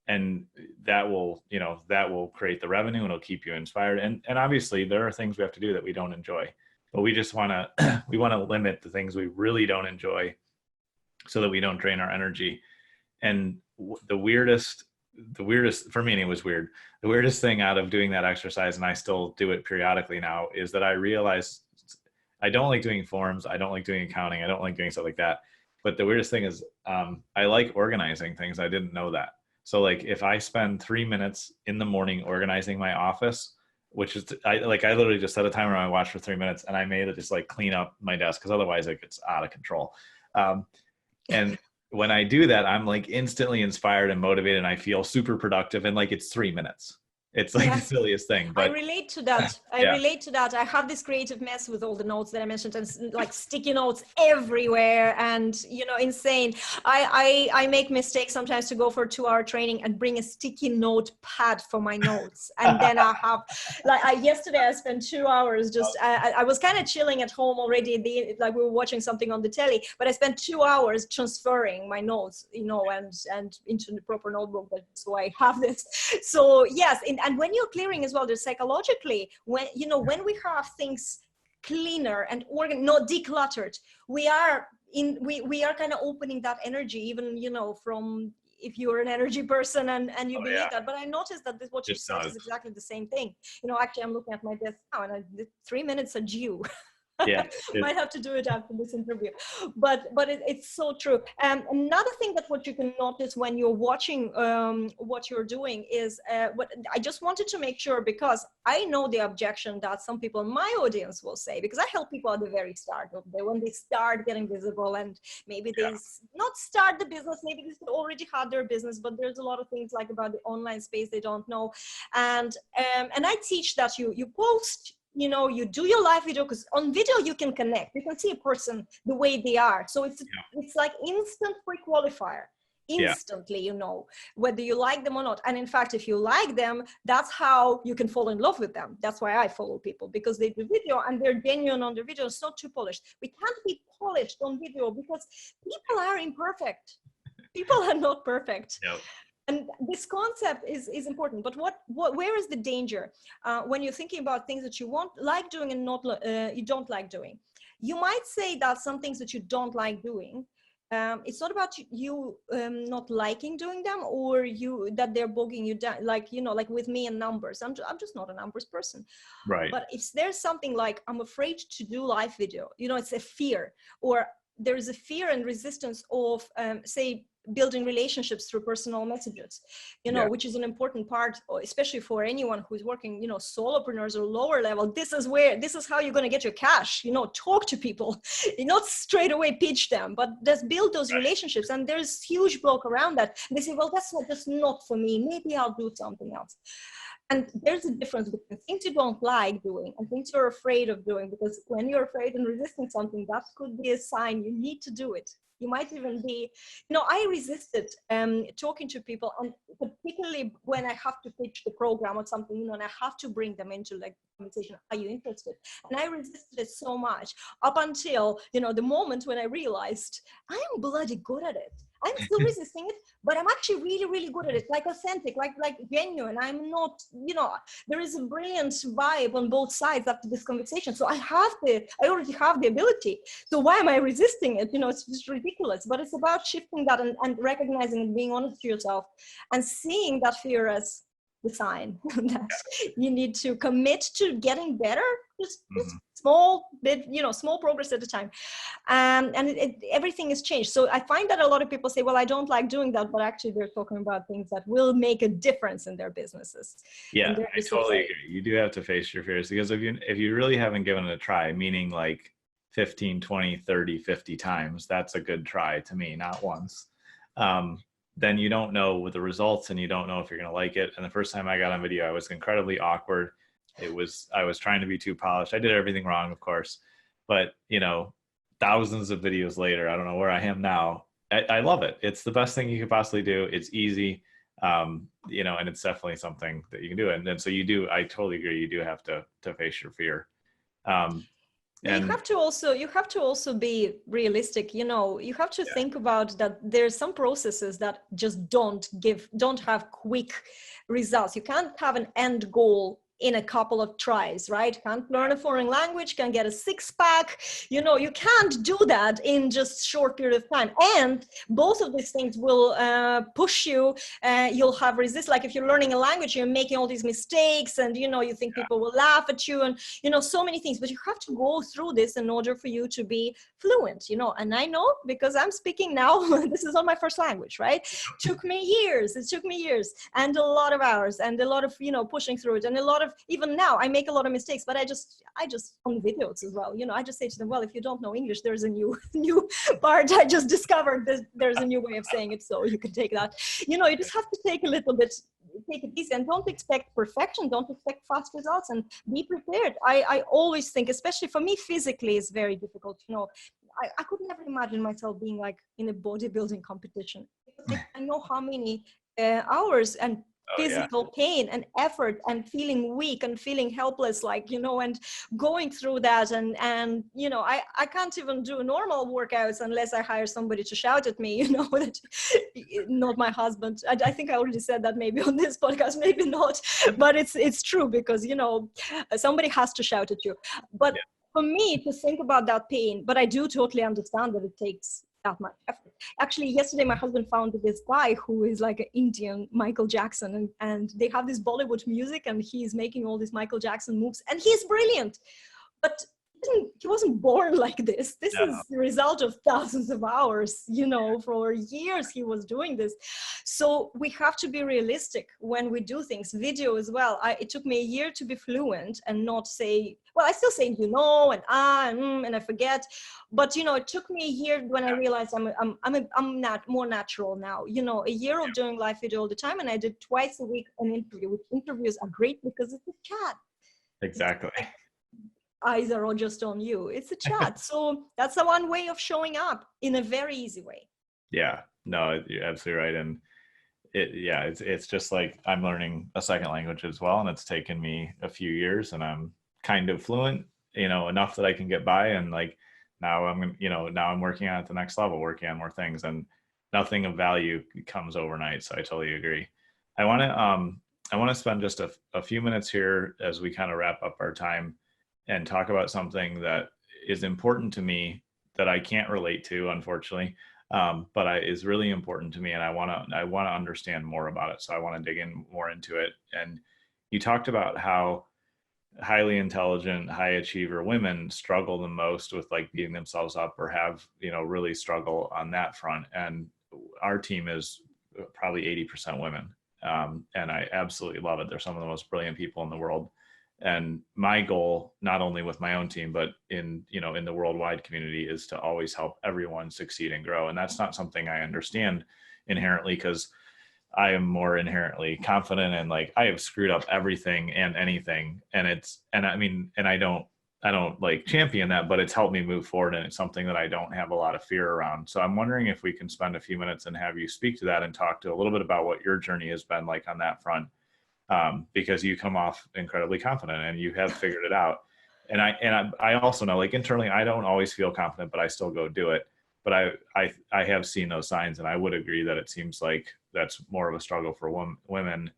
And that will create the revenue, and it'll keep you inspired. And obviously there are things we have to do that we don't enjoy, but we just want to limit the things we really don't enjoy so that we don't drain our energy. And the weirdest, for me, and it was weird, the weirdest thing out of doing that exercise, and I still do it periodically now, is that I realize I don't like doing forms. I don't like doing accounting. I don't like doing stuff like that. But the weirdest thing is I like organizing things. I didn't know that. So like if I spend 3 minutes in the morning organizing my office, which is, I literally just set a timer on my watch for 3 minutes, and I made it just clean up my desk, because otherwise it gets out of control. And when I do that, I'm instantly inspired and motivated, and I feel super productive. And it's 3 minutes. It's the silliest thing. But I relate to that. Relate to that. I have this creative mess with all the notes that I mentioned, and sticky notes everywhere, and insane. I make mistakes sometimes to go for a 2-hour training and bring a sticky note pad for my notes, and then I have yesterday I spent 2 hours just. I was kind of chilling at home already. We were watching something on the telly, but I spent 2 hours transferring my notes, and into the proper notebook. So I have this. So yes. And when you're clearing as well, there's psychologically, when we have things cleaner and not decluttered, we are kind of opening that energy, even from, if you're an energy person and you believe that. But I noticed that what you said is exactly the same thing. Actually, I'm looking at my desk now, and 3 minutes are due. Yeah, might have to do it after this interview, but it's so true. Another thing that what you can notice when you're watching what you're doing is what I just wanted to make sure, because I know the objection that some people in my audience will say, because I help people at the very start of when they start getting visible, and maybe they not start the business, maybe they already had their business, but there's a lot of things about the online space they don't know, and I teach that you post. You do your live video, because on video you can connect. You can see a person the way they are. So it's like instant pre-qualifier. Instantly, whether you like them or not. And in fact, if you like them, that's how you can fall in love with them. That's why I follow people, because they do video and they're genuine on the video. It's not too polished. We can't be polished on video because people are imperfect. People are not perfect. Yep. And this concept is important. But where is the danger when you're thinking about things that you like doing and not you don't like doing? You might say that some things that you don't like doing, it's not about you not liking doing them, or that they're bogging you down, like like with me and numbers. I'm just not a numbers person. Right. But if there's something like I'm afraid to do live video, it's a fear, or there is a fear and resistance of say building relationships through personal messages, which is an important part, especially for anyone who's working, solopreneurs or lower level. This is how you're going to get your cash, talk to people, not straight away pitch them, but just build those relationships. And there's huge block around that. They say, well, that's just not for me. Maybe I'll do something else. And there's a difference between things you don't like doing and things you're afraid of doing, because when you're afraid and resisting something, that could be a sign you need to do it. You might even be, I resisted talking to people, and particularly when I have to pitch the program or something, and I have to bring them into like conversation. Are you interested? And I resisted it so much up until, the moment when I realized I am bloody good at it. I'm still resisting it, but I'm actually really, really good at it. Like authentic, like genuine. I'm not, there is a brilliant vibe on both sides after this conversation. So I already have the ability. So why am I resisting it? It's just ridiculous, but it's about shifting that and recognizing and being honest to yourself and seeing that fear as the sign that you need to commit to getting better, just small bit, small progress at a time. And everything has changed. So I find that a lot of people say, well, I don't like doing that, but actually they're talking about things that will make a difference in their businesses. Yeah, I totally agree. You do have to face your fears, because if you really haven't given it a try, meaning like 15, 20, 30, 50 times, that's a good try to me, not once. Then you don't know the results, and you don't know if you're going to like it. And the first time I got on video, I was incredibly awkward. I was trying to be too polished. I did everything wrong, of course, but thousands of videos later, I don't know where I am now. I love it. It's the best thing you could possibly do. It's easy, and it's definitely something that you can do. And then, so I totally agree. You do have to face your fear. And you have to also be realistic. You have to think about that there's some processes that just don't have quick results. You can't have an end goal in a couple of tries, right? Can't learn a foreign language, can't get a six-pack. You can't do that in just short period of time. And both of these things will push you. You'll have resist. Like if you're learning a language, you're making all these mistakes, and you think people will laugh at you, and so many things. But you have to go through this in order for you to be fluent. And I know, because I'm speaking now. This is not my first language, right? It took me years, and a lot of hours, and a lot of pushing through it, and a lot of, even now I make a lot of mistakes, but I just on videos as well, I just say to them, well, if you don't know English, there's a new part I just discovered. There's a new way of saying it, so you can take that. You just have to take it easy, and don't expect perfection, don't expect fast results, and be prepared. I always think, especially for me, physically is very difficult. I could never imagine myself being like in a bodybuilding competition. I know how many hours and physical pain and effort, and feeling weak and feeling helpless, and going through that, and I can't even do normal workouts unless I hire somebody to shout at me, not my husband. I think I already said that maybe on this podcast, maybe not, but it's true, because somebody has to shout at you. But for me to think about that pain, but I do totally understand that it takes that much effort. Actually, yesterday my husband found this guy who is like an Indian Michael Jackson, and they have this Bollywood music, and he's making all these Michael Jackson moves, and he's brilliant. But he wasn't born like this. This is the result of thousands of hours, for years he was doing this. So we have to be realistic when we do things. Video as well. It took me a year to be fluent and not say, well, I still say, and and I forget. But, it took me a year when I realized I'm not more natural now. A year of doing live video all the time, and I did twice a week an interview, which interviews are great because it's a chat. Exactly. Eyes are all just on you. It's a chat. So that's the one way of showing up in a very easy way. Yeah, no, you're absolutely right. And it's just like I'm learning a second language as well. And it's taken me a few years, and I'm kind of fluent, enough that I can get by. And like now I'm working on it at the next level, working on more things. And nothing of value comes overnight. So I totally agree. I want to spend just a few minutes here as we kind of wrap up our time and talk about something that is important to me that I can't relate to, unfortunately, but is really important to me, and I want to understand more about it. So I want to dig in more into it. And you talked about how highly intelligent, high achiever women struggle the most with like beating themselves up, or have, really struggle on that front. And our team is probably 80% women. And I absolutely love it. They're some of the most brilliant people in the world. And my goal, not only with my own team, but in the worldwide community, is to always help everyone succeed and grow. And that's not something I understand inherently, because I am more inherently confident, and like I have screwed up everything and anything. And I don't like champion that, but it's helped me move forward. And it's something that I don't have a lot of fear around. So I'm wondering if we can spend a few minutes and have you speak to that and talk to a little bit about what your journey has been like on that front. Because you come off incredibly confident and you have figured it out. And I also know, like, internally, I don't always feel confident, but I still go do it. But I have seen those signs, and I would agree that it seems like that's more of a struggle for women,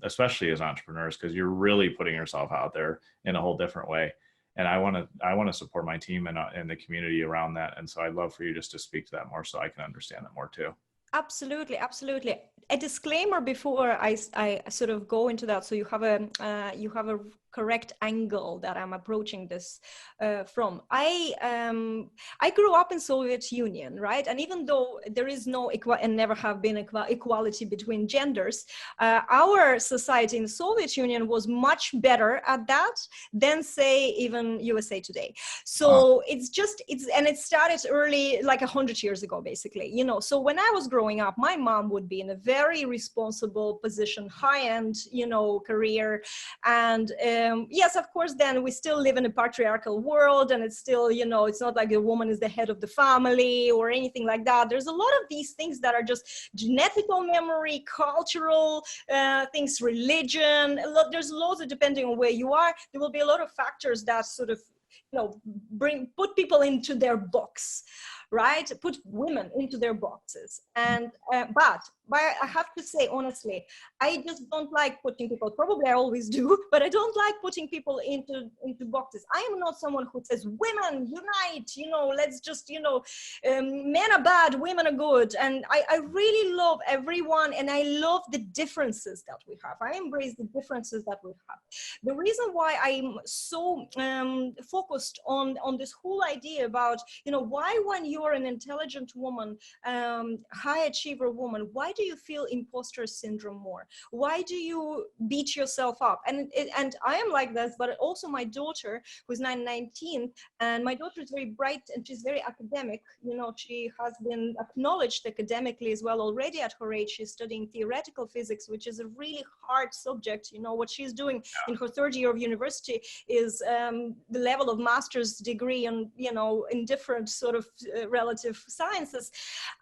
especially as entrepreneurs, because you're really putting yourself out there in a whole different way. And I want to support my team and the community around that. And so I'd love for you just to speak to that more, so I can understand that more too. Absolutely. A disclaimer before I sort of go into that, so you have a correct angle that I'm approaching this from. I grew up in Soviet Union, right? And even though there is no and never have been equality between genders, our society in the Soviet Union was much better at that than, say, even USA today. So it started early, like 100 years ago, basically. So when I was growing up, my mom would be in a very responsible position, high-end, career, and yes, of course, then we still live in a patriarchal world, and it's still, it's not like a woman is the head of the family or anything like that. There's a lot of these things that are just genetical memory, cultural things, religion. There's loads of, depending on where you are, there will be a lot of factors that sort of, put people into their box, right? Put women into their boxes. And but I have to say, honestly, I just don't like putting people, probably I always do, but I don't like putting people into boxes. I am not someone who says, women unite, let's just, men are bad, women are good. And I really love everyone, and I love the differences that we have. I embrace the differences that we have. The reason why I'm so focused on this whole idea about, why when you're an intelligent woman, high achiever woman, why do you feel imposter syndrome more? Why do you beat yourself up? And I am like this, but also my daughter, who's 19, and my daughter is very bright and she's very academic. She has been acknowledged academically as well already at her age. She's studying theoretical physics, which is a really hard subject. What she's doing in her third year of university is the level of master's degree and, in different sort of relative sciences.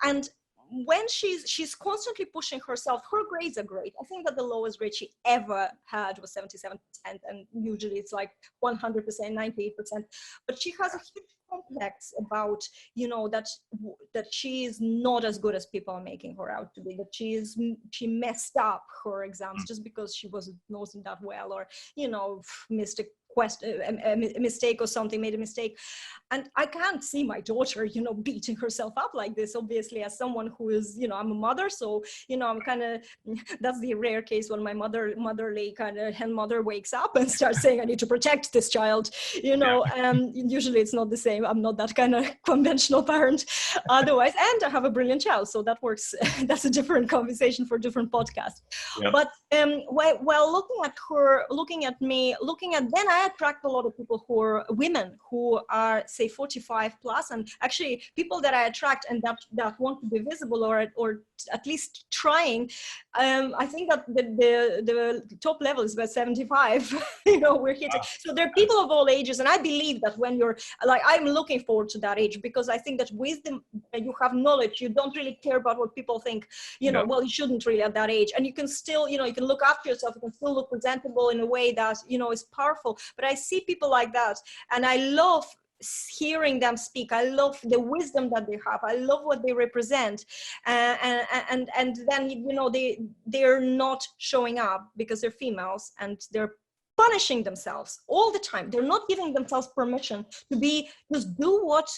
And when she's constantly pushing herself, her grades are great. I think that the lowest grade she ever had was 77%, and usually it's like 100%, 98%. But she has a huge complex about, that she is not as good as people are making her out to be, that she messed up her exams just because she wasn't nosing that well, or, missed a mistake or something, made a mistake. And I can't see my daughter, beating herself up like this, obviously, as someone who is, I'm a mother. So, I'm kind of, that's the rare case when my motherly kind of hen mother wakes up and starts saying, I need to protect this child, usually it's not the same. I'm not that kind of conventional parent otherwise. And I have a brilliant child. So that works. That's a different conversation for a different podcast. Yep. But while looking at me, then I attract a lot of people who are women who are, say, 45 plus, and actually people that I attract and that want to be visible or at least trying. I think that the top level is about 75. We're hitting. Wow. So there are people of all ages, and I believe that when you're like, I'm looking forward to that age, because I think that wisdom, you have knowledge, you don't really care about what people think. Well, you shouldn't really at that age, and you can still, you can look after yourself. You can still look presentable in a way that is powerful. But I see people like that, and I love hearing them speak. I love the wisdom that they have. I love what they represent. And then, you know, they're not showing up because they're females, and they're punishing themselves all the time. They're not giving themselves permission to just do what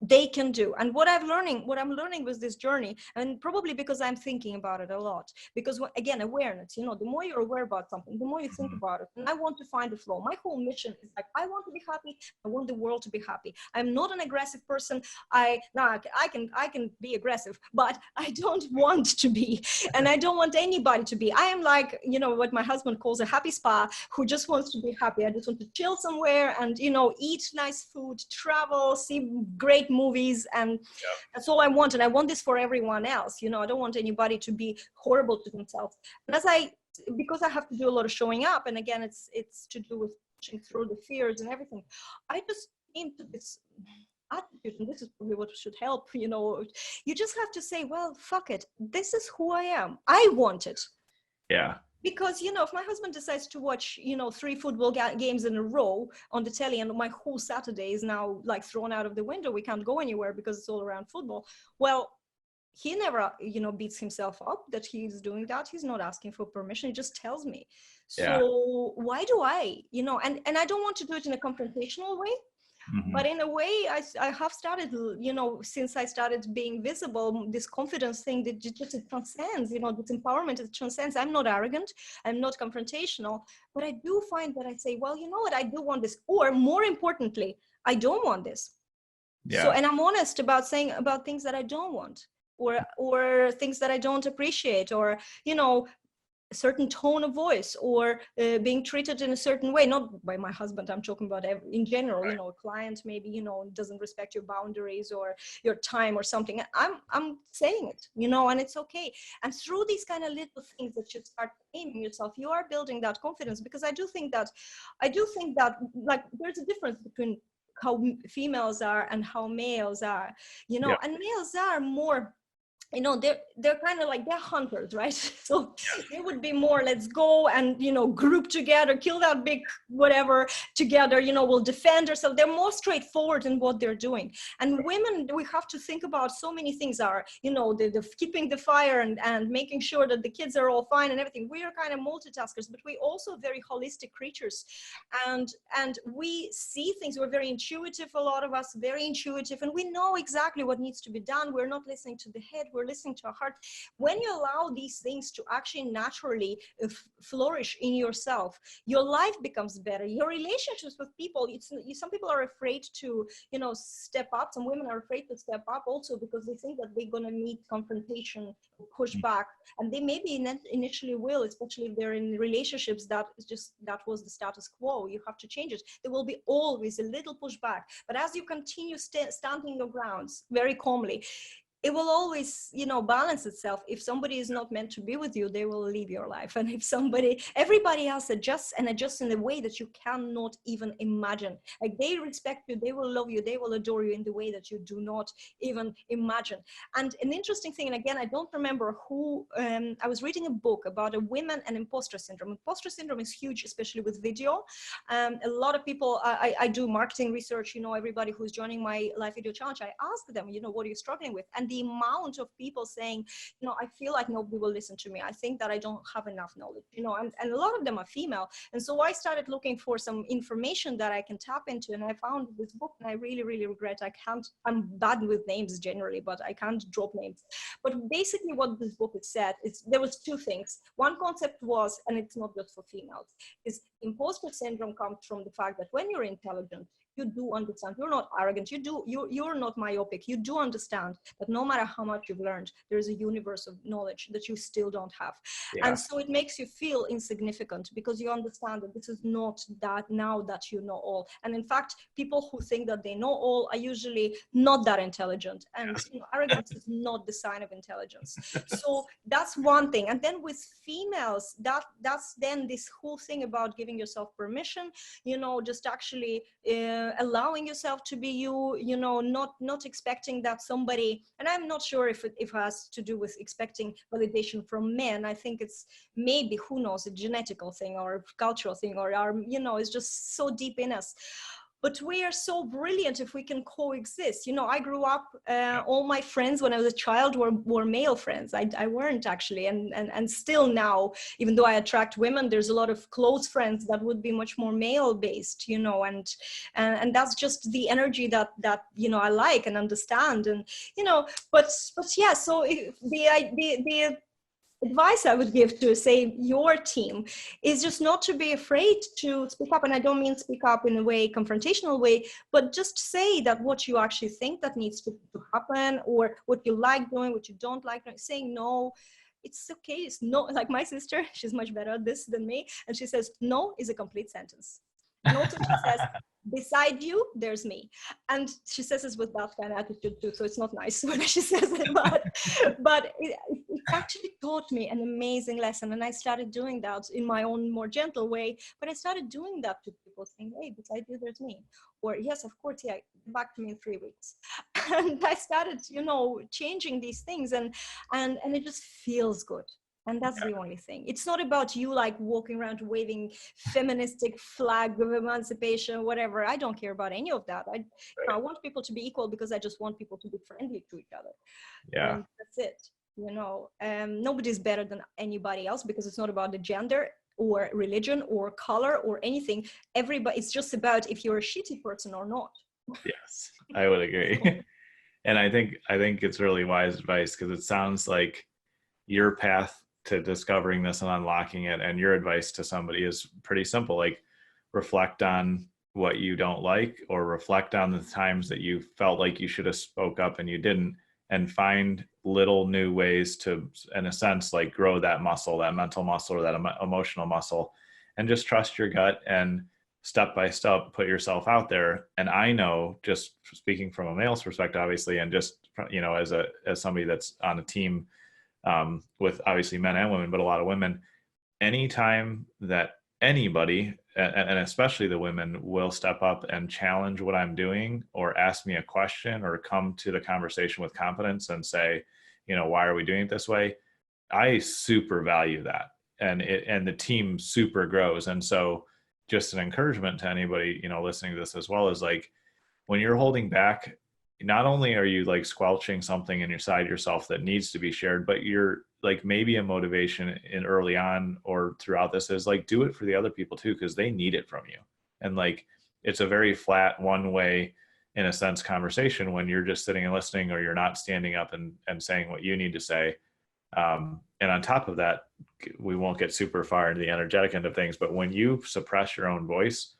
they can do. And what I'm learning with this journey, and probably because I'm thinking about it a lot, because again, awareness, you know, the more you're aware about something, the more you think about it. And I want to find the flow. My whole mission is like, I want to be happy. I want the world to be happy. I'm not an aggressive person. I can be aggressive, but I don't want to be, and I don't want anybody to be. I am like, you know, what my husband calls a happy spa, who just wants to be happy. I just want to chill somewhere and, you know, eat nice food, travel, see great movies, and that's all I want. And I want this for everyone else. You know, I don't want anybody to be horrible to themselves. And because I have to do a lot of showing up, and again, it's to do with pushing through the fears and everything, I just came to this attitude, and this is probably what should help. You know, you just have to say, well, fuck it, this is who I am. I want it. Yeah. Because, you know, if my husband decides to watch, you know, 3 football games in a row on the telly, and my whole Saturday is now like thrown out of the window, we can't go anywhere because it's all around football. Well, he never, you know, beats himself up that he's doing that. He's not asking for permission. He just tells me. So why do I, you know, and I don't want to do it in a confrontational way. Mm-hmm. But in a way, I have started, you know, since I started being visible, this confidence thing that just it transcends, you know, this empowerment, it transcends. I'm not arrogant, I'm not confrontational, but I do find that I say, well, you know what, I do want this, or more importantly, I don't want this. Yeah. So, and I'm honest about saying about things that I don't want, or things that I don't appreciate, or, you know, a certain tone of voice, or being treated in a certain way, not by my husband, I'm talking about in general, you know, a client maybe, you know, doesn't respect your boundaries or your time or something. I'm saying it, you know, and it's okay. And through these kind of little things that you start aiming yourself, you are building that confidence. Because I do think that like there's a difference between how females are and how males are, you know, and males are more, you know, they're kind of like, they're hunters, right? So they would be more, let's go and, you know, group together, kill that big whatever together, you know, we'll defend ourselves. They're more straightforward in what they're doing. And women, we have to think about so many things, are, you know, the keeping the fire and making sure that the kids are all fine and everything. We are kind of multitaskers, but we also very holistic creatures. And we see things, we're very intuitive, a lot of us, very intuitive, and we know exactly what needs to be done. We're not listening to the head, we're listening to our heart. When you allow these things to actually naturally flourish in yourself, your life becomes better. Your relationships with people, some people are afraid to, you know, step up. Some women are afraid to step up also because they think that they're going to meet confrontation, pushback, and they maybe initially will, especially if they're in relationships that was the status quo. You have to change it. There will be always a little pushback, but as you continue standing your grounds very calmly, it will always, you know, balance itself. If somebody is not meant to be with you, they will leave your life. And if everybody else adjusts in a way that you cannot even imagine. Like, they respect you, they will love you, they will adore you in the way that you do not even imagine. And an interesting thing, and again, I don't remember who, I was reading a book about a women and imposter syndrome. Imposter syndrome is huge, especially with video. A lot of people, I do marketing research, you know, everybody who's joining my live video challenge, I ask them, you know, what are you struggling with? And the amount of people saying, you know, I feel like nobody will listen to me. I think that I don't have enough knowledge, you know, and a lot of them are female. And so I started looking for some information that I can tap into. And I found this book, and I really, really regret I'm bad with names generally, but I can't drop names. But basically what this book had said is there was 2 things. One concept was, and it's not just for females, is imposter syndrome comes from the fact that when you're intelligent, you do understand. You're not arrogant. You're not myopic. You do understand that no matter how much you've learned, there is a universe of knowledge that you still don't have. Yeah. And so it makes you feel insignificant because you understand that this is not that now that you know all. And in fact, people who think that they know all are usually not that intelligent. And you know, arrogance is not the sign of intelligence. So that's one thing. And then with females, that's then this whole thing about giving yourself permission, you know, just actually allowing yourself to be you, you know, not expecting that somebody, and I'm not sure if it has to do with expecting validation from men. I think it's maybe, who knows, a genetical thing or a cultural thing, or our, you know, it's just so deep in us. but we are so brilliant if we can coexist. You know, I grew up, all my friends when I was a child were male friends. I weren't actually, and still now, even though I attract women, there's a lot of close friends that would be much more male based, you know, and that's just the energy that you know I like and understand, and you know, but yeah. So the advice I would give to, say, your team is just not to be afraid to speak up. And I don't mean speak up in a way, confrontational way, but just say that what you actually think that needs to happen, or what you like doing, what you don't like doing. Saying no, it's okay. It's no, like my sister, she's much better at this than me. And she says, no is a complete sentence. And also she says, beside you, there's me. And she says this with that kind of attitude too. So it's not nice when she says it, but it actually taught me an amazing lesson. And I started doing that in my own more gentle way, but I started doing that to people, saying, hey, beside you, there's me. Or yes, of course, yeah, back to me in 3 weeks. And I started, you know, changing these things, and it just feels good. And that's the only thing. It's not about you like walking around waving feministic flag of emancipation, whatever. I don't care about any of that. I want people to be equal, because I just want people to be friendly to each other. Yeah. And that's it. You know, nobody's better than anybody else, because it's not about the gender or religion or color or anything. Everybody, it's just about if you're a shitty person or not. Yes, I would agree. And I think it's really wise advice, because it sounds like your path to discovering this and unlocking it, and your advice to somebody is pretty simple. Like, reflect on what you don't like, or reflect on the times that you felt like you should have spoke up and you didn't, and find little new ways to, in a sense, like grow that muscle, that mental muscle, or that emotional muscle, and just trust your gut, and step by step put yourself out there. And I know, just speaking from a male's perspective, obviously, and just, you know, as somebody that's on a team with obviously men and women, but a lot of women, anytime that anybody, and especially the women, will step up and challenge what I'm doing, or ask me a question, or come to the conversation with confidence and say, you know, why are we doing it this way? I super value that. And the team super grows. And so just an encouragement to anybody, you know, listening to this as well, is like, when you're holding back, not only are you like squelching something inside yourself that needs to be shared, but you're like, maybe a motivation in early on or throughout this is like, do it for the other people too, because they need it from you. And like, it's a very flat, one way, in a sense, conversation when you're just sitting and listening, or you're not standing up and saying what you need to say. And on top of that, we won't get super far into the energetic end of things, but when you suppress your own voice,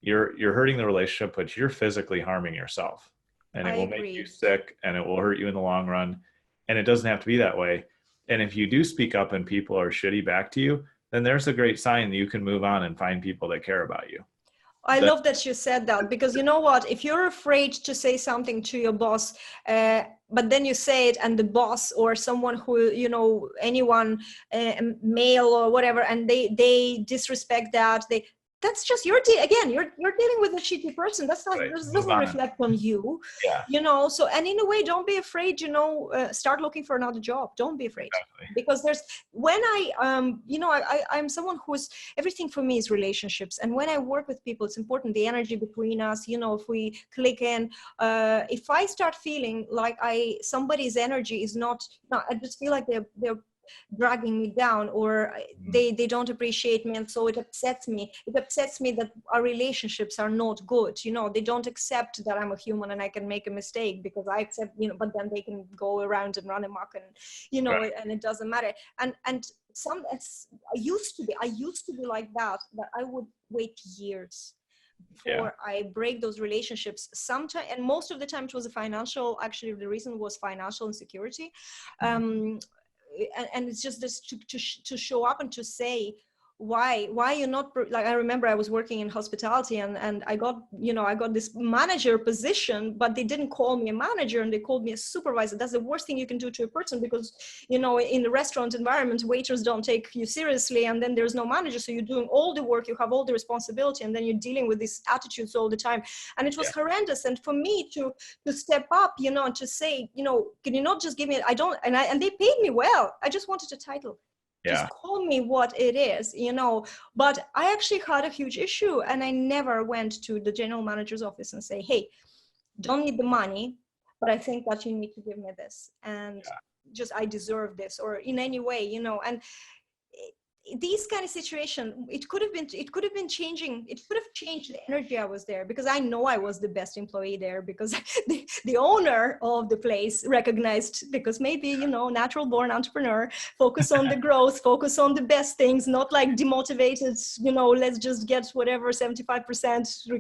you're hurting the relationship, but you're physically harming yourself. And it will make you sick, and it will hurt you in the long run. And it doesn't have to be that way. And if you do speak up and people are shitty back to you, then there's a great sign that you can move on and find people that care about you. I love that you said that, because you know what, if you're afraid to say something to your boss, but then you say it, and the boss or someone who, you know, anyone, male or whatever, and they disrespect that, that's just you're dealing with a shitty person. That's not, Right. doesn't reflect on you. Yeah. You know, so, and in a way, don't be afraid, you know, start looking for another job. Don't be afraid. Exactly. Because when you know, I'm someone who's, everything for me is relationships. And when I work with people, it's important, the energy between us, you know, if we click in, if I start feeling like somebody's energy is not, I just feel like they're dragging me down, or they don't appreciate me, and so it upsets me that our relationships are not good. You know, they don't accept that I'm a human and I can make a mistake, because I accept, you know, but then they can go around and run amok, and you know, right. And it doesn't matter. And I used to be like that I would wait years before I break those relationships. Sometimes, and most of the time it was actually the reason was financial insecurity. And it's just this to show up and to say why you're not, like, I remember I was working in hospitality, and I got this manager position, but they didn't call me a manager, and they called me a supervisor. That's the worst thing you can do to a person, because, you know, in the restaurant environment, waiters don't take you seriously, and then there's no manager, so you're doing all the work, you have all the responsibility, and then you're dealing with these attitudes all the time. And it was horrendous. And for me to step up, you know, and to say, you know, can you not just give me, and they paid me well, I just wanted a title. Just call me what it is, you know. But I actually had a huge issue, and I never went to the general manager's office and say, hey, don't need the money, but I think that you need to give me this, and just I deserve this, or in any way, you know. And these kind of situation, it could have been changing. It could have changed the energy I was there, because I know I was the best employee there, because the owner of the place recognized, because maybe, you know, natural born entrepreneur, focus on the growth, focus on the best things, not like demotivated, you know, let's just get whatever 75%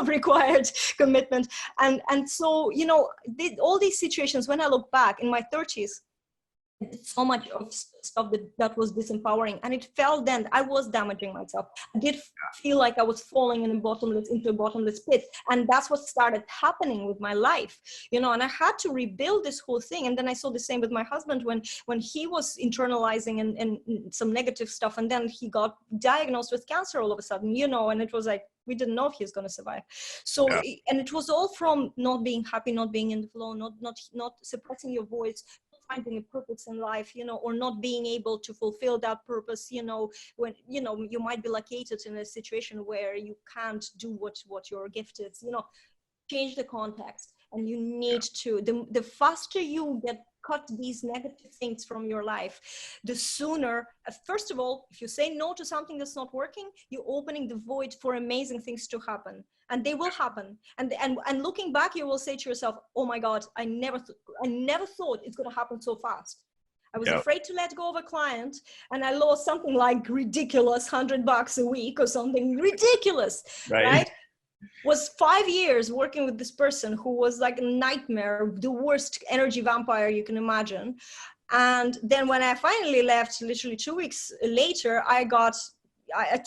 required commitment. And so, you know, all these situations, when I look back in my 30s, so much of stuff that was disempowering, and it felt then I was damaging myself. I did feel like I was falling into a bottomless pit, and that's what started happening with my life, you know. And I had to rebuild this whole thing. And then I saw the same with my husband when he was internalizing and some negative stuff, and then he got diagnosed with cancer all of a sudden, you know. And it was like, we didn't know if he's going to survive. So, and it was all from not being happy, not being in the flow, not suppressing your voice, finding a purpose in life, you know, or not being able to fulfill that purpose, you know, when, you know, you might be located in a situation where you can't do what your gift is, you know. Change the context, and you need to, the faster you cut these negative things from your life, the sooner, first of all, if you say no to something that's not working, you're opening the void for amazing things to happen, and they will happen. And looking back, you will say to yourself, oh my God, I never thought it's going to happen so fast. I was afraid to let go of a client, and I lost something like ridiculous $100 a week or something ridiculous, right? Was 5 years working with this person who was like a nightmare, the worst energy vampire you can imagine. And then when I finally left, literally 2 weeks later, I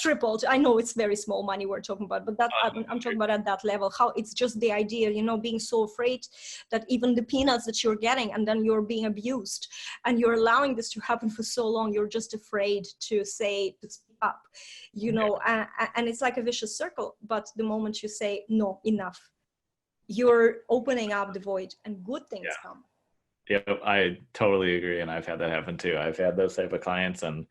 tripled. I know it's very small money we're talking about, but that I'm talking about at that level, how it's just the idea, you know, being so afraid that even the peanuts that you're getting, and then you're being abused, and you're allowing this to happen for so long, you're just afraid to speak up, you know. And it's like a vicious circle. But the moment you say no, enough, you're opening up the void, and good things come. Yep, I totally agree. And I've had that happen too. I've had those type of clients, and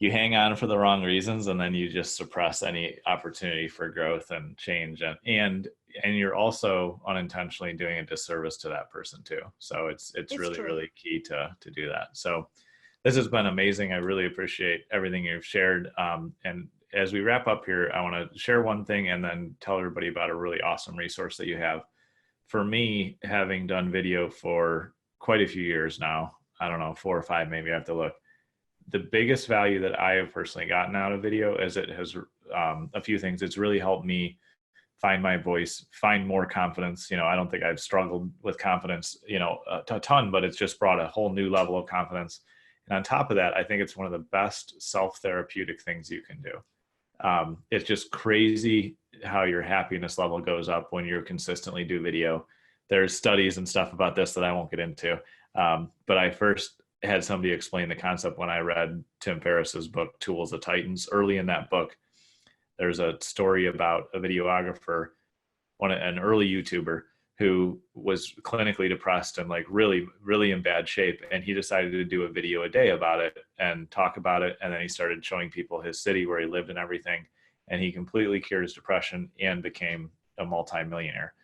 you hang on for the wrong reasons, and then you just suppress any opportunity for growth and change. And you're also unintentionally doing a disservice to that person too. So it's really, really key to do that. So this has been amazing. I really appreciate everything you've shared. And as we wrap up here, I want to share one thing and then tell everybody about a really awesome resource that you have. For me, having done video for quite a few years now, I don't know, 4 or 5, maybe I have to look. The biggest value that I have personally gotten out of video is it has a few things. It's really helped me find my voice, find more confidence. You know, I don't think I've struggled with confidence, you know, a ton, but it's just brought a whole new level of confidence. And on top of that, I think it's one of the best self-therapeutic things you can do. It's just crazy how your happiness level goes up when you consistently do video. There's studies and stuff about this that I won't get into. But I first had somebody explain the concept when I read Tim Ferriss's book, Tools of Titans. Early in that book, there's a story about a videographer, an early YouTuber who was clinically depressed and like really, really in bad shape. And he decided to do a video a day about it and talk about it. And then he started showing people his city where he lived and everything. And he completely cured his depression and became a multimillionaire.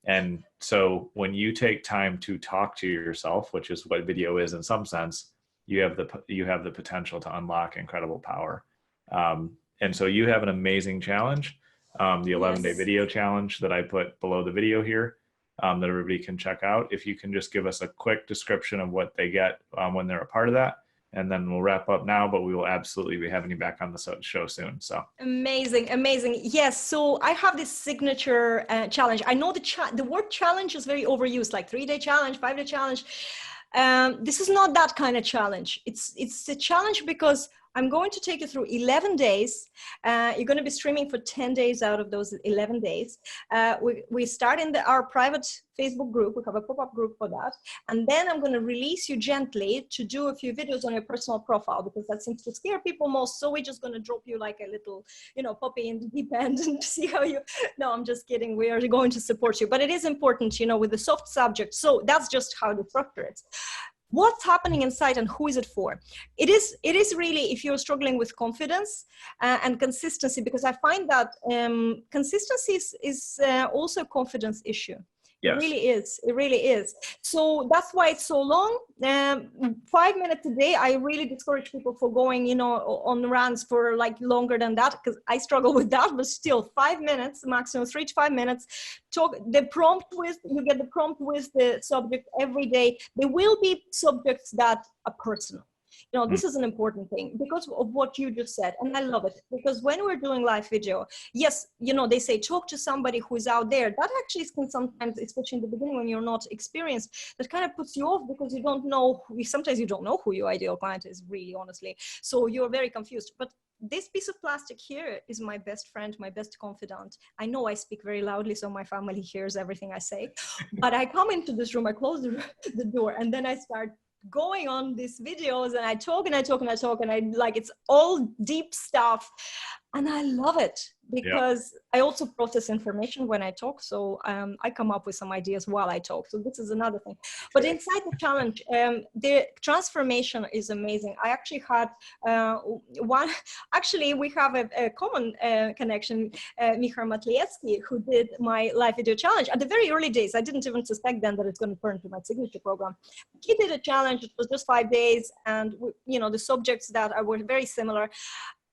And so when you take time to talk to yourself, which is what video is in some sense, you have the potential to unlock incredible power. And so you have an amazing challenge, the 11-day video challenge that I put below the video here, that everybody can check out. If you can just give us a quick description of what they get when they're a part of that. And then we'll wrap up now, but we will absolutely be having you back on the show soon. So amazing. Yes. So I have this signature challenge. I know the word challenge is very overused, like 3-day challenge, 5-day challenge. This is not that kind of challenge. It's a challenge because I'm going to take you through 11 days. You're going to be streaming for 10 days out of those 11 days. We start in our private Facebook group. We have a pop-up group for that. And then I'm going to release you gently to do a few videos on your personal profile, because that seems to scare people most. So we're just going to drop you like a little, puppy in the deep end and see how no, I'm just kidding. We are going to support you. But it is important, with the soft subject. So that's just how the structure is. what's happening inside and who is it for? It is really, if you're struggling with confidence and consistency, because I find that consistency is also a confidence issue. It Yes. really is. It really is. So that's why it's so long. 5 minutes a day. I really discourage people for going, on runs for like longer than that, because I struggle with that. But still, 5 minutes maximum, 3 to 5 minutes. You get the prompt with the subject every day. There will be subjects that are personal. This is an important thing because of what you just said. And I love it, because when we're doing live video, yes, they say talk to somebody who is out there. That actually can sometimes, especially in the beginning when you're not experienced, that kind of puts you off, because sometimes you don't know who your ideal client is, really, honestly. So you're very confused. But this piece of plastic here is my best friend, my best confidant. I know I speak very loudly, so my family hears everything I say. But I come into this room, I close the door, and then I start going on these videos, and I talk and I talk and I talk, and it's all deep stuff, and I love it, because I also process information when I talk. So I come up with some ideas while I talk. So this is another thing. But inside the challenge, the transformation is amazing. I actually had we have a common connection, Michal Matlievsky, who did my live video challenge at the very early days. I didn't even suspect then that it's going to turn to my signature program. He did a challenge. It was just 5 days, and the subjects that were very similar.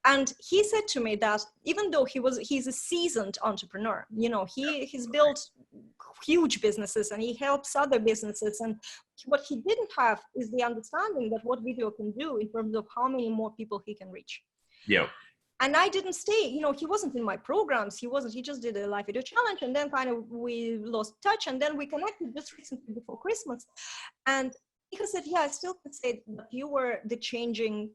And he said to me that even though he's a seasoned entrepreneur, he's built huge businesses and he helps other businesses. And what he didn't have is the understanding that what video can do in terms of how many more people he can reach. Yeah. And I didn't stay, he wasn't in my programs. He just did a live video challenge, and then kind of we lost touch, and then we connected just recently before Christmas. And he said, I still could say that you were the changing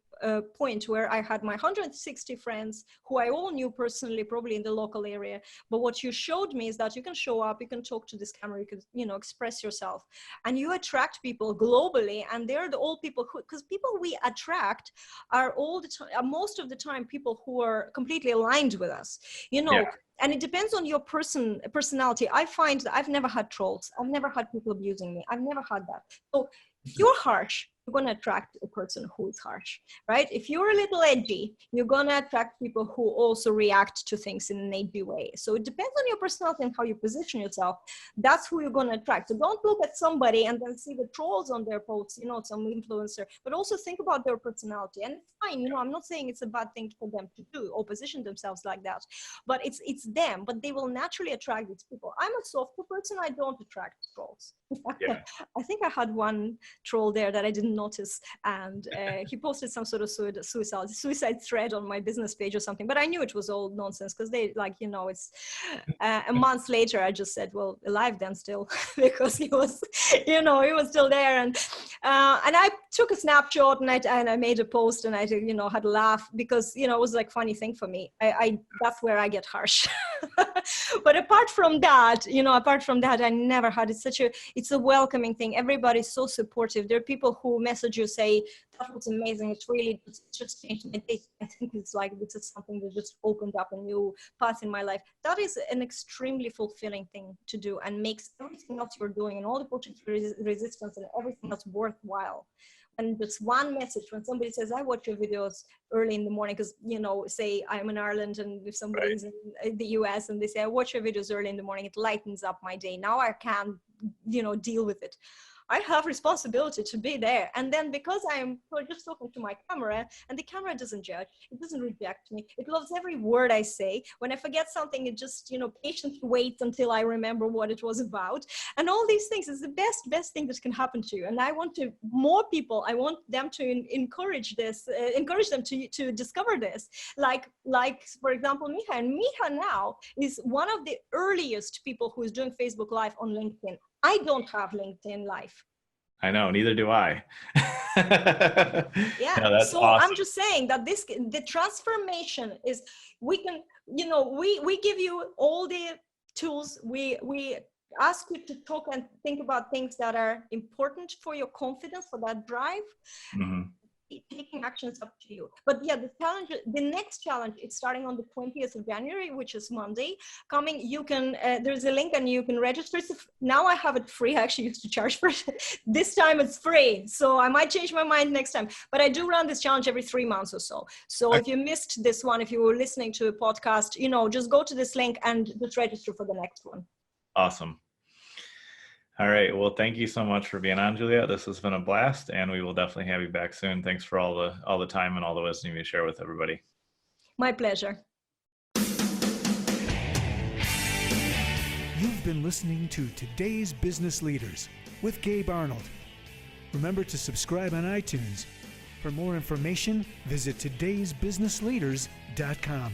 point where I had my 160 friends who I all knew personally, probably in the local area. But what you showed me is that you can show up, you can talk to this camera, you can, express yourself, and you attract people globally. And they're all people because people we attract are all the time, most of the time, people who are completely aligned with us, And it depends on your personality. I find that I've never had trolls. I've never had people abusing me. I've never had that. So if you're harsh, you're going to attract a person who is harsh, right? If you're a little edgy, you're going to attract people who also react to things in an edgy way. So it depends on your personality and how you position yourself. That's who you're going to attract. So don't look at somebody and then see the trolls on their posts, some influencer, but also think about their personality. And it's fine, I'm not saying it's a bad thing for them to do or position themselves like that, but it's them, but they will naturally attract these people. I'm a softer person. I don't attract trolls. Yeah. I think I had one troll there that I didn't notice, and he posted some sort of suicide thread on my business page or something, but I knew it was all nonsense, because they it's a month later I just said, well, alive then still, because he was he was still there, and I took a snapshot and I made a post, and I had a laugh, because it was like funny thing for me. I that's where I get harsh. But apart from that, I never had it. It's a welcoming thing. Everybody's so supportive. There are people who message you, say, that was amazing. It's just changed my day. I think it's like, this is something that just opened up a new path in my life. That is an extremely fulfilling thing to do, and makes everything else you're doing and all the project resistance and everything else worthwhile. And just one message, when somebody says, I watch your videos early in the morning, because, say I'm in Ireland, and if somebody's in the US and they say, I watch your videos early in the morning, it lightens up my day. Now I can, deal with it. I have responsibility to be there. And then because I'm just talking to my camera, and the camera doesn't judge, it doesn't reject me. It loves every word I say. When I forget something, it just, patiently waits until I remember what it was about. And all these things is the best thing that can happen to you. And I want more people, I want them to encourage them to discover this. Like for example, Miha. And Miha now is one of the earliest people who is doing Facebook Live on LinkedIn. I don't have LinkedIn Live. I know, neither do I. Yeah, no, that's so awesome. I'm just saying that the transformation is, we can, we give you all the tools. We ask you to talk and think about things that are important for your confidence, for that drive. Mm-hmm. taking action is up to you. But yeah, the next challenge is starting on the 20th of January, which is Monday. Coming, you can, there's a link and you can register. Now I have it free. I actually used to charge for it. This time it's free. So I might change my mind next time. But I do run this challenge every 3 months or so. So if you missed this one, if you were listening to a podcast, just go to this link and just register for the next one. Awesome. All right. Well, thank you so much for being on, Juliette. This has been a blast, and we will definitely have you back soon. Thanks for all the time and all the wisdom you share with everybody. My pleasure. You've been listening to Today's Business Leaders with Gabe Arnold. Remember to subscribe on iTunes. For more information, visit todaysbusinessleaders.com.